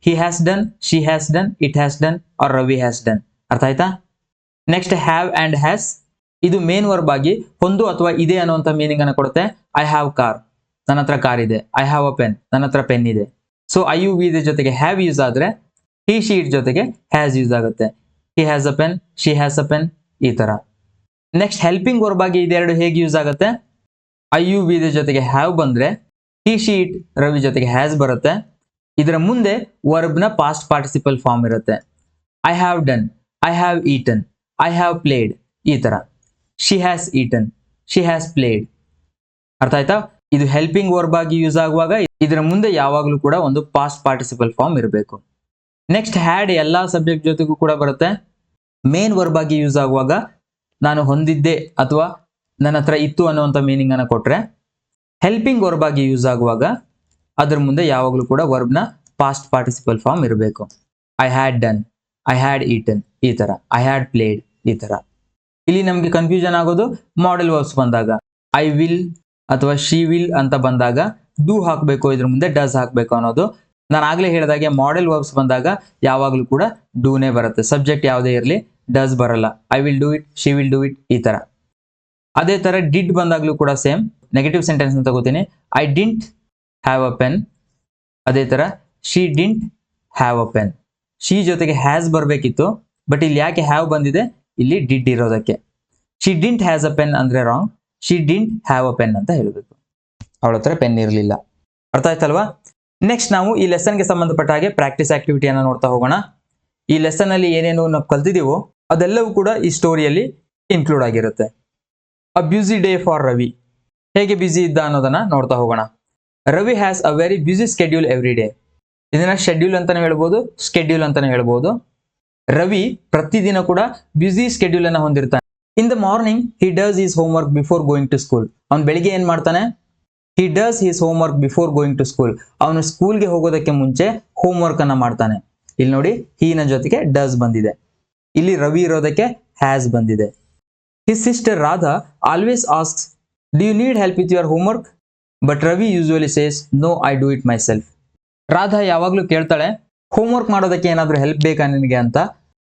he has done, she has done, it has done, or Ravi has done. ಅರ್ಥ ಆಯ್ತಾ? Next have and has, ಇದು main verb ಆಗಿ ಒಂದು ಅಥವಾ ಇದೆ ಅನ್ನುವಂಥ ಮೀನಿಂಗ್ ಅನ್ನು ಕೊಡುತ್ತೆ. ಐ ಹ್ಯಾವ್ ಕಾರ್, ನನ್ನ ಹತ್ರ ಕಾರ್ ಇದೆ. ಐ ಹ್ಯಾವ್ ಅ ಪೆನ್, ನನ್ನ ಹತ್ರ ಪೆನ್ ಇದೆ. ಸೊ ಐ ಯು ವಿ ಜೊತೆಗೆ ಹ್ಯಾವ್ ಯೂಸ್ ಆದ್ರೆ ಹಿ ಶಿ ಇಟ್ ಜೊತೆಗೆ ಹ್ಯಾಸ್ ಯೂಸ್ ಆಗುತ್ತೆ. He has a pen, she has a pen, ಈ ತರ. ನೆಕ್ಸ್ಟ್ ಹೆಲ್ಪಿಂಗ್ ವರ್ಬ್ ಆಗಿ ಇದೆರಡು ಹೇಗೆ ಯೂಸ್ ಆಗುತ್ತೆ? ಐ ಯು ವಿ ಜೊತೆಗೆ ಹ್ಯಾವ್ ಬಂದ್ರೆ ಹಿ ಶಿ ಇಟ್ ರವಿ ಜೊತೆಗೆ ಹ್ಯಾಸ್ ಬರುತ್ತೆ. ಇದರ ಮುಂದೆ ವರ್ಬ್ ನ ಪಾಸ್ಟ್ ಪಾರ್ಟಿಸಿಪಲ್ ಫಾರ್ಮ್ ಇರುತ್ತೆ. I have done, I have eaten, I have played, ಈ ತರ. She has eaten, she has played. ಅರ್ಥ ಆಯ್ತಾ? ಇದು ಹೆಲ್ಪಿಂಗ್ ವರ್ಬ್ ಆಗಿ ಯೂಸ್ ಆಗುವಾಗ ಇದರ ಮುಂದೆ ಯಾವಾಗಲೂ ಕೂಡ ಒಂದು ಪಾಸ್ಟ್ ಪಾರ್ಟಿಸಿಪಲ್ ಫಾರ್ಮ್ ಇರಬೇಕು. ನೆಕ್ಸ್ಟ್ ಹ್ಯಾಡ್ ಎಲ್ಲಾ ಸಬ್ಜೆಕ್ಟ್ ಜೊತೆಗೂ ಕೂಡ ಬರುತ್ತೆ. ಮೇನ್ ವರ್ಬ್ ಆಗಿ ಯೂಸ್ ಆಗುವಾಗ ನಾನು ಹೊಂದಿದ್ದೆ ಅಥವಾ ನನ್ನ ಹತ್ರ ಇತ್ತು ಅನ್ನುವಂಥ ಮೀನಿಂಗ್ ಅನ್ನು ಕೊಟ್ರೆ, ಹೆಲ್ಪಿಂಗ್ ವರ್ಬ್ ಆಗಿ ಯೂಸ್ ಆಗುವಾಗ ಅದ್ರ ಮುಂದೆ ಯಾವಾಗಲೂ ಕೂಡ ವರ್ಬ್ನ ಪಾಸ್ಟ್ ಪಾರ್ಟಿಸಿಪಲ್ ಫಾರ್ಮ್ ಇರಬೇಕು. I had done, I had eaten, ಈ ತರ. ಐ ಹ್ಯಾಡ್ ಪ್ಲೇಡ್, ಈ ತರ. ಇಲ್ಲಿ ನಮಗೆ ಕನ್ಫ್ಯೂಷನ್ ಆಗೋದು ಮಾಡೆಲ್ ವರ್ಬ್ಸ್ ಬಂದಾಗ. ಐ ವಿಲ್ ಅಥವಾ ಶಿ ವಿಲ್ ಅಂತ ಬಂದಾಗ ಡೂ ಹಾಕಬೇಕು, ಇದ್ರ ಮುಂದೆ ಡಸ್ ಹಾಕಬೇಕು ಅನ್ನೋದು. ನಾನು ಆಗ್ಲೇ ಹೇಳಿದಾಗೆ ಮಾಡೆಲ್ ವರ್ಬ್ಸ್ ಬಂದಾಗ ಯಾವಾಗಲೂ ಕೂಡ ಡೂನೇ ಬರುತ್ತೆ. ಸಬ್ಜೆಕ್ಟ್ ಯಾವುದೇ ಇರಲಿ ಡಸ್ ಬರಲ್ಲ. I will do it, she will do it, ಈ ತರ. ಅದೇ ತರ ಡಿಡ್ ಬಂದಾಗ್ಲೂ ಕೂಡ ಸೇಮ್. ನೆಗೆಟಿವ್ ಸೆಂಟೆನ್ಸ್ ಅಂತ ತಗೋತೀನಿ. I didn't have a pen. ಅದೇ ತರ she didn't have a pen. She ಜೊತೆಗೆ ಹ್ಯಾಸ್ ಬರಬೇಕಿತ್ತು, ಬಟ್ ಇಲ್ಲಿ ಯಾಕೆ ಹ್ಯಾವ್ ಬಂದಿದೆ? ಇಲ್ಲಿ ಡಿಡ್ ಇರೋದಕ್ಕೆ. She didn't has a pen ಅಂದ್ರೆ wrong. She didn't have a pen ಅಂತ ಹೇಳಬೇಕು. ಅವಳ ಹತ್ರ ಪೆನ್ ಇರಲಿಲ್ಲ. ಅರ್ಥ ಆಯ್ತಲ್ವಾ? ನೆಕ್ಸ್ಟ್ ನಾವು ಈ ಲೆಸನ್ಗೆ ಸಂಬಂಧಪಟ್ಟ ಹಾಗೆ ಪ್ರಾಕ್ಟೀಸ್ ಆಕ್ಟಿವಿಟಿಯನ್ನು ನೋಡ್ತಾ ಹೋಗೋಣ. ಈ ಲೆಸನ್ ಅಲ್ಲಿ ಏನೇನು ನಾವು ಕಲ್ತಿದೀವೋ ಅದೆಲ್ಲವೂ ಕೂಡ ಈ ಸ್ಟೋರಿಯಲ್ಲಿ ಇನ್ಕ್ಲೂಡ್ ಆಗಿರುತ್ತೆ. ಅ ಬ್ಯುಸಿ ಡೇ ಫಾರ್ ರವಿ. ಹೇಗೆ ಬ್ಯುಸಿ ಇದ್ದ ಅನ್ನೋದನ್ನ ನೋಡ್ತಾ ಹೋಗೋಣ. Ravi has a very busy schedule every day. ಇದನ್ನ ಶೆಡ್ಯೂಲ್ ಅಂತಾನೆ ಹೇಳ್ಬೋದು, ಸ್ಕೆಡ್ಯೂಲ್ ಅಂತಾನೆ ಹೇಳ್ಬೋದು. ರವಿ ಪ್ರತಿದಿನ ಕೂಡ ಬ್ಯುಸಿ ಸ್ಕೆಡ್ಯೂಲ್ ಅನ್ನ ಹೊಂದಿರ್ತಾನೆ. In the morning he does his homework before going to school. ಅವ್ನು ಬೆಳಿಗ್ಗೆ ಏನ್ ಮಾಡ್ತಾನೆ? He does his homework before going to school. ಅವನು ಸ್ಕೂಲ್ಗೆ ಹೋಗೋದಕ್ಕೆ ಮುಂಚೆ ಹೋಮ್ ವರ್ಕ್ ಅನ್ನ ಮಾಡ್ತಾನೆ. ಇಲ್ಲಿ ನೋಡಿ, ಹೀನ ಜೊತೆಗೆ ಡಸ್ ಬಂದಿದೆ. ಇಲ್ಲಿ ರವಿ ಇರೋದಕ್ಕೆ ಹ್ಯಾಸ್ ಬಂದಿದೆ. His sister Radha always asks, do you need help with your homework? But Ravi usually says, no, I do it myself. Radha ಯಾವಾಗಲೂ ಕೇಳ್ತಾಳೆ, ಹೋಮ್ ವರ್ಕ್ ಮಾಡೋದಕ್ಕೆ ಏನಾದರೂ ಹೆಲ್ಪ್ ಬೇಕಾ ನಿನಗೆ ಅಂತ.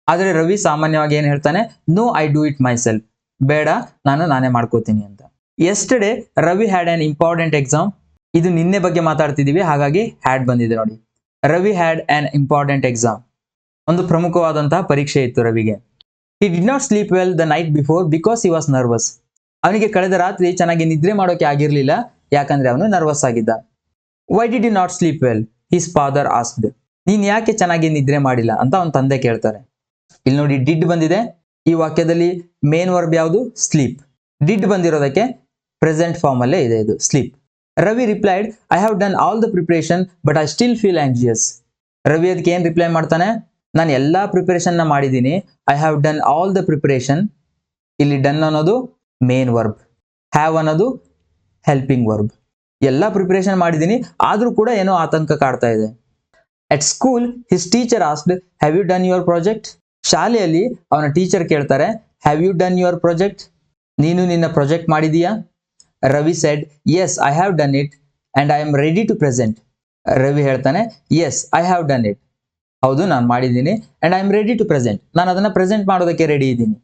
ಆದರೆ ರವಿ ಸಾಮಾನ್ಯವಾಗಿ ಏನು ಹೇಳ್ತಾನೆ? No, I do it myself. ಬೇಡ, ನಾನೇ ಮಾಡ್ಕೋತೀನಿ ಅಂತ. Yesterday Ravi had an important exam. ಇದು ನಿನ್ನೆ ಬಗ್ಗೆ ಮಾತಾಡ್ತಿದೀವಿ, ಹಾಗಾಗಿ ಹ್ಯಾಡ್ ಬಂದಿದೆ ನೋಡಿ. Ravi had an important exam. ಒಂದು ಪ್ರಮುಖವಾದಂತಹ ಪರೀಕ್ಷೆ ಇತ್ತು ರವಿಗೆ. He did not sleep well the night before because he was nervous. ಅವನಿಗೆ ಕಳೆದ ರಾತ್ರಿ ಚೆನ್ನಾಗಿ ನಿದ್ರೆ ಮಾಡೋಕೆ ಆಗಿರಲಿಲ್ಲ, ಯಾಕಂದ್ರೆ ಅವನು ನರ್ವಸ್ ಆಗಿದ್ದ. Why did you not sleep well? His father asked. ನೀನ್ ಯಾಕೆ ಚೆನ್ನಾಗಿ ನಿದ್ರೆ ಮಾಡಿಲ್ಲ ಅಂತ ಅವನ ತಂದೆ ಕೇಳ್ತಾರೆ. ಇಲ್ಲಿ ನೋಡಿ, ಡಿಡ್ ಬಂದಿದೆ. ಈ ವಾಕ್ಯದಲ್ಲಿ ಮೇನ್ ವರ್ಬ್ ಯಾವುದು? ಸ್ಲೀಪ್. ಡಿಡ್ ಬಂದಿರೋದಕ್ಕೆ ಪ್ರೆಸೆಂಟ್ ಫಾರ್ಮ್ ಅಲ್ಲೇ ಇದೆ ಇದು, sleep. Ravi replied, I have done all the preparation but I still feel anxious. Ravi ಅದಕ್ಕೆ ಏನ್ ರಿಪ್ಲೈ ಮಾಡ್ತಾನೆ? ನಾನು ಎಲ್ಲಾ ಪ್ರಿಪರೇಷನ್ ನ ಮಾಡಿದ್ದೀನಿ. I have done all the preparation. ಇಲ್ಲಿ ಡನ್ ಅನ್ನೋದು ಮೇನ್ ವರ್ಬ್, ಹ್ಯಾವ್ ಅನ್ನೋದು ಹೆಲ್ಪಿಂಗ್ ವರ್ಬ್. ಎಲ್ಲಾ ಪ್ರಿಪರೇಷನ್ ಮಾಡಿದ್ದೀನಿ, ಆದ್ರೂ ಕೂಡ ಏನೋ ಆತಂಕ ಕಾಡ್ತಾ ಇದೆ. At school his teacher asked, have you done your project? ಶಾಲೆಯಲ್ಲಿ ಅವನ ಟೀಚರ್ ಕೇಳ್ತಾರೆ, have you done your project? ನೀನು ನಿನ್ನ ಪ್ರಾಜೆಕ್ಟ್ ಮಾಡಿದೀಯಾ? Ravi said, yes, I have done it and I am ready to present. Ravi ಹೇಳ್ತಾನೆ, yes, I have done it. ಹೌದು, ನಾನು ಮಾಡಿದ್ದೀನಿ. And I am ready to present. ನಾನು ಅದನ್ನ ಪ್ರೆಸೆಂಟ್ ಮಾಡೋದಕ್ಕೆ ರೆಡಿ ಇದ್ದೀನಿ.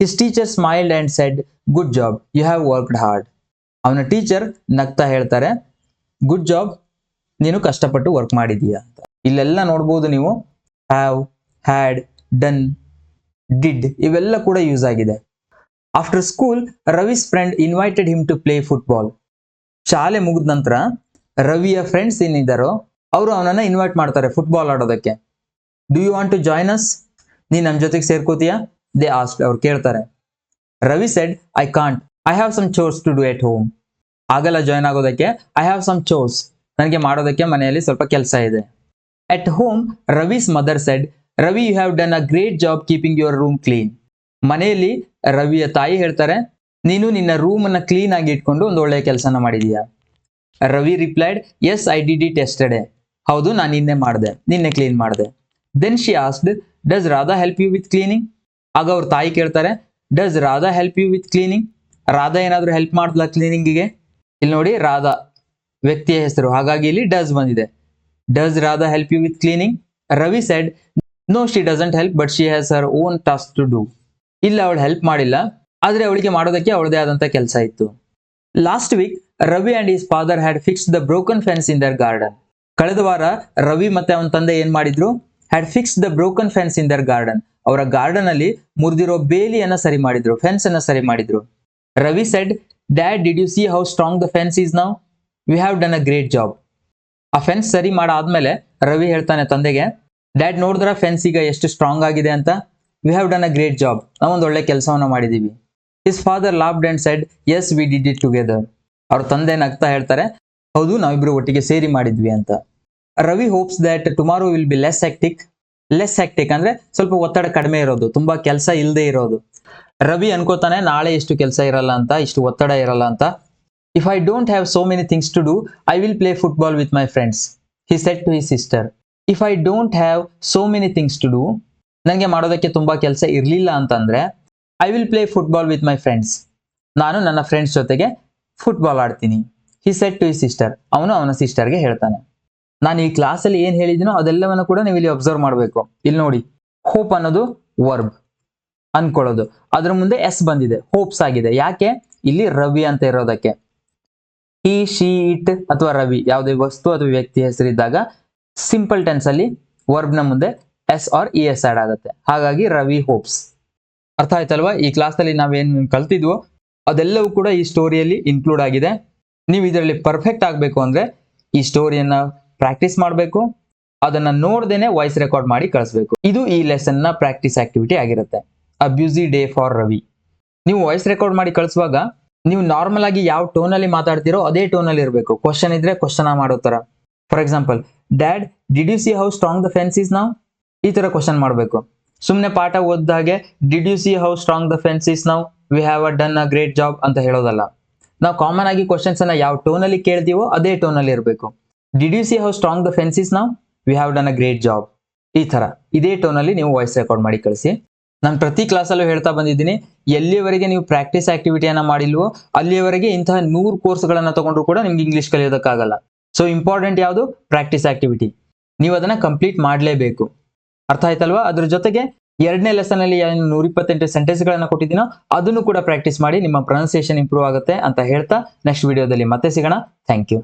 His teacher smiled and said, good job, you have worked hard. ಅವನ teacher ನಗ್ತಾ ಹೇಳ್ತಾರೆ, ಗುಡ್ ಜಾಬ್, ನೀನು ಕಷ್ಟಪಟ್ಟು ವರ್ಕ್ ಮಾಡಿದೀಯಾ ಅಂತ. ಇಲ್ಲೆಲ್ಲ ನೋಡ್ಬೋದು ನೀವು, ಹ್ಯಾವ್, ಹ್ಯಾಡ್, ಡನ್, ಡಿಡ್ ಇವೆಲ್ಲ ಕೂಡ ಯೂಸ್ ಆಗಿದೆ. After school Ravi's friend invited him to play football. ಶಾಲೆ ಮುಗಿದ ನಂತರ ರವಿಯ ಫ್ರೆಂಡ್ಸ್ ಏನಿದ್ದಾರೋ ಅವರು ಅವನನ್ನ ಇನ್ವೈಟ್ ಮಾಡ್ತಾರೆ ಫುಟ್ಬಾಲ್ ಆಡೋದಕ್ಕೆ. Do you want to join us? ನೀನ್ ನಮ್ಮ ಜೊತೆಗೆ ಸೇರ್ಕೋತೀಯಾ? ದೇ ಆಸ್ಕ್ಡ್, ಅವ್ರು ಕೇಳ್ತಾರೆ. Ravi said, I can't, I have some chores to do at home. ಆಗಲ್ಲ ಜಾಯ್ನ್ ಆಗೋದಕ್ಕೆ. ಐ ಹ್ಯಾವ್ ಸಮ್ ಚೋರ್ಸ್, ನನಗೆ ಮಾಡೋದಕ್ಕೆ ಮನೆಯಲ್ಲಿ ಸ್ವಲ್ಪ ಕೆಲಸ ಇದೆ. At home Ravi's mother said, Ravi you have done a great job keeping your room clean. ಮನೆಯಲ್ಲಿ ರವಿಯ ತಾಯಿ ಹೇಳ್ತಾರೆ, ನೀನು ನಿನ್ನ ರೂಮ್ ಅನ್ನ ಕ್ಲೀನ್ ಆಗಿ ಇಟ್ಕೊಂಡು ಒಂದು ಒಳ್ಳೆಯ ಕೆಲಸನ ಮಾಡಿದೀಯಾ. Ravi replied, yes I did it yesterday. ಹೌದು, ನಾನು ನಿನ್ನೆ ಕ್ಲೀನ್ ಮಾಡಿದೆ. Then she asked, does Radha help you with cleaning? ಆಗ ಅವ್ರ ತಾಯಿ ಕೇಳ್ತಾರೆ, does Radha help you with cleaning? Radha ಏನಾದರೂ ಹೆಲ್ಪ್ ಮಾಡ್ಲಾ ಕ್ಲೀನಿಂಗಿಗೆ? ಇಲ್ಲಿ ನೋಡಿ, ರಾಧಾ ವ್ಯಕ್ತಿಯ ಹೆಸರು, ಹಾಗಾಗಿ ಇಲ್ಲಿ ಡಸ್ ಬಂದಿದೆ. Does Radha help you with cleaning? Ravi said, no she doesn't help but she has her own task to do. ಇಲ್ಲ, ಅವಳು ಹೆಲ್ಪ್ ಮಾಡಿಲ್ಲ, ಆದರೆ ಅವಳಿಗೆ ಮಾಡೋದಕ್ಕೆ ಅವಳದೇ ಆದಂಥ ಕೆಲಸ ಇತ್ತು. Last week Ravi and his father had fixed the broken fence in their garden. ಕಳೆದ ವಾರ ರವಿ ಮತ್ತೆ ಅವನ ತಂದೆ ಏನ್ ಮಾಡಿದ್ರು? Had fixed the broken fence in their garden. ಅವರ ಗಾರ್ಡನ್ ಅಲ್ಲಿ ಮುರಿದಿರೋ ಬೇಲಿಯನ್ನ ಸರಿ ಮಾಡಿದ್ರು, ಫೆನ್ಸ್ ಅನ್ನ ಸರಿ ಮಾಡಿದ್ರು. Ravi shed, dad did U C how strong the fence is now? V have done a great job. ಆ ಫೆನ್ಸ್ ಸರಿ ಮಾಡಾದ್ಮೇಲೆ ರವಿ ಹೇಳ್ತಾನೆ ತಂದೆಗೆ, ಡ್ಯಾಡ್ ನೋಡಿದ್ರ ಫೆನ್ಸ್ ಈಗ ಎಷ್ಟು ಸ್ಟ್ರಾಂಗ್ ಆಗಿದೆ ಅಂತ? We have done a great job, ನಾವೊಂದು ಒಳ್ಳೆ ಕೆಲಸವನ್ನ ಮಾಡಿದೀವಿ. His father laughed and said, yes we did it together. ಅವ್ರ ತಂದೆ ನಗ್ತಾ ಹೇಳ್ತಾರೆ, ಹೌದು, ನಾವಿಬ್ರು ಒಟ್ಟಿಗೆ ಸೇರಿ ಮಾಡಿದ್ವಿ ಅಂತ. Ravi hopes that tomorrow will be less hectic ಅಂದ್ರೆ ಸ್ವಲ್ಪ ಒತ್ತಡ ಕಡಿಮೆ ಇರೋದು, ತುಂಬಾ ಕೆಲಸ ಇಲ್ಲದೆ ಇರೋದು. ರವಿ ಅನ್ಕೋತಾನೆ ನಾಳೆ ಇಷ್ಟು ಕೆಲಸ ಇರಲ್ಲ ಅಂತ, ಇಷ್ಟು ಒತ್ತಡ ಇರಲ್ಲ ಅಂತ. If I don't have so many things to do I will play football with my friends, he said to his sister. If I don't have so many things to do, ನನಗೆ ಮಾಡೋದಕ್ಕೆ ತುಂಬಾ ಕೆಲಸ ಇರಲಿಲ್ಲ ಅಂತಂದ್ರೆ I will play football with my friends, ನಾನು ನನ್ನ friends ಜೊತೆಗೆ football ಆಡ್ತೀನಿ. He said to his sister, ಅವನು ಅವನ ಸಿಸ್ಟರ್ಗೆ ಹೇಳ್ತಾನೆ. ನಾನು ಈ ಕ್ಲಾಸಲ್ಲಿ ಏನು ಹೇಳಿದ್ದೀನೋ ಅದೆಲ್ಲವನ್ನು ಕೂಡ ನೀವು ಇಲ್ಲಿ ಅಬ್ಸರ್ವ್ ಮಾಡಬೇಕು. ಇಲ್ಲಿ ನೋಡಿ, ಹೋಪ್ ಅನ್ನೋದು ವರ್ಬ್, ಅನ್ಕೊಳ್ಳೋದು, ಅದ್ರ ಮುಂದೆ ಎಸ್ ಬಂದಿದೆ, ಹೋಪ್ಸ್ ಆಗಿದೆ. ಯಾಕೆ? ಇಲ್ಲಿ ರವಿ ಅಂತ ಇರೋದಕ್ಕೆ. ಹಿ, ಶಿ, ಇಟ್ ಅಥವಾ ರವಿ ಯಾವುದೇ ವಸ್ತು ಅಥವಾ ವ್ಯಕ್ತಿ ಹೆಸರಿದ್ದಾಗ ಸಿಂಪಲ್ ಟೆನ್ಸ್ ಅಲ್ಲಿ ವರ್ಬ್ ನ ಮುಂದೆ s or e s add ಆಗುತ್ತೆ. ಹಾಗಾಗಿ ರವಿ ಹೋಪ್ಸ್. ಅರ್ಥ ಆಯ್ತಲ್ವಾ? ಈ ಕ್ಲಾಸ್ ಅಲ್ಲಿ ನಾವೇನು ಕಲ್ತಿದ್ವೋ ಅದೆಲ್ಲವೂ ಕೂಡ ಈ ಸ್ಟೋರಿಯಲ್ಲಿ ಇನ್ಕ್ಲೂಡ್ ಆಗಿದೆ. ನೀವು ಇದರಲ್ಲಿ ಪರ್ಫೆಕ್ಟ್ ಆಗಬೇಕು ಅಂದ್ರೆ ಈ ಸ್ಟೋರಿಯನ್ನ ಪ್ರಾಕ್ಟೀಸ್ ಮಾಡಬೇಕು, ಅದನ್ನ ನೋಡ್ದೇನೆ ವಾಯ್ಸ್ ರೆಕಾರ್ಡ್ ಮಾಡಿ ಕಳಿಸ್ಬೇಕು. ಇದು ಈ ಲೆಸನ್ ನ ಪ್ರಾಕ್ಟೀಸ್ ಆಕ್ಟಿವಿಟಿ ಆಗಿರುತ್ತೆ. ಅ ಬ್ಯುಸಿ ಡೇ ಫಾರ್ ರವಿ. ನೀವು ವಾಯ್ಸ್ ರೆಕಾರ್ಡ್ ಮಾಡಿ ಕಳಿಸುವಾಗ ನೀವು ನಾರ್ಮಲ್ ಆಗಿ ಯಾವ ಟೋನ್ ಅಲ್ಲಿ ಮಾತಾಡ್ತಿರೋ ಅದೇ ಟೋನ್ ಅಲ್ಲಿ ಇರಬೇಕು. ಕ್ವಶನ್ ಇದ್ರೆ ಕ್ವಶನ್ ಮಾಡೋ ತರ. For example, dad did U C how strong the fence is now? ಈ ತರ ಕ್ವಶನ್ ಮಾಡಬೇಕು. ಸುಮ್ಮನೆ ಪಾಠ ಓದಿದ ಹಾಗೆ did U C how strong the fence is now, V have done a great job ಅಂತ ಹೇಳೋದಲ್ಲ. ನಾವು ಕಾಮನ್ ಆಗಿ ಕ್ವಶನ್ಸ್ ಅನ್ನ ಯಾವ ಟೋನ್ ಅಲ್ಲಿ ಕೇಳ್ತೀವೋ ಅದೇ ಟೋನ್ ಅಲ್ಲಿ ಇರಬೇಕು. Did U C how strong the fence is now, V have done a great job. ಈ ತರ ಇದೇ ಟೋನ್ ಅಲ್ಲಿ ನೀವು ವಾಯ್ಸ್ ರೆಕಾರ್ಡ್ ಮಾಡಿ ಕಳಿಸಿ. ನಾನು ಪ್ರತಿ ಕ್ಲಾಸಲ್ಲೂ ಹೇಳ್ತಾ ಬಂದಿದ್ದೀನಿ, ಎಲ್ಲಿಯವರೆಗೆ ನೀವು ಪ್ರಾಕ್ಟೀಸ್ ಆಕ್ಟಿವಿಟಿಯನ್ನ ಮಾಡಿಲ್ವೋ ಅಲ್ಲಿಯವರೆಗೆ ಇಂತಹ 100 ಕೋರ್ಸ್ಗಳನ್ನ ತಗೊಂಡ್ರು ಕೂಡ ನಿಮ್ಗೆ ಇಂಗ್ಲಿಷ್ ಕಲಿಯೋದಕ್ಕಾಗಲ್ಲ. ಸೊ ಇಂಪಾರ್ಟೆಂಟ್ ಯಾವುದು? Practice activity. ನೀವು ಅದನ್ನ ಕಂಪ್ಲೀಟ್ ಮಾಡಲೇಬೇಕು. ಅರ್ಥ ಆಯ್ತಲ್ವಾ? ಅದ್ರ ಜೊತೆಗೆ 2ನೇ ಲೆಸನ್ ಅಲ್ಲಿ 128 ಸೆಂಟೆನ್ಸ್ ಗಳನ್ನ ಕೊಟ್ಟಿದ್ದೀನೋ ಅದನ್ನು ಕೂಡ ಪ್ರಾಕ್ಟೀಸ್ ಮಾಡಿ, ನಿಮ್ಮ ಪ್ರೊನೌನ್ಸಿಯೇಷನ್ ಇಂಪ್ರೂವ್ ಆಗುತ್ತೆ ಅಂತ ಹೇಳ್ತಾ ನೆಕ್ಸ್ಟ್ ವಿಡಿಯೋದಲ್ಲಿ ಮತ್ತೆ ಸಿಗೋಣ. Thank you.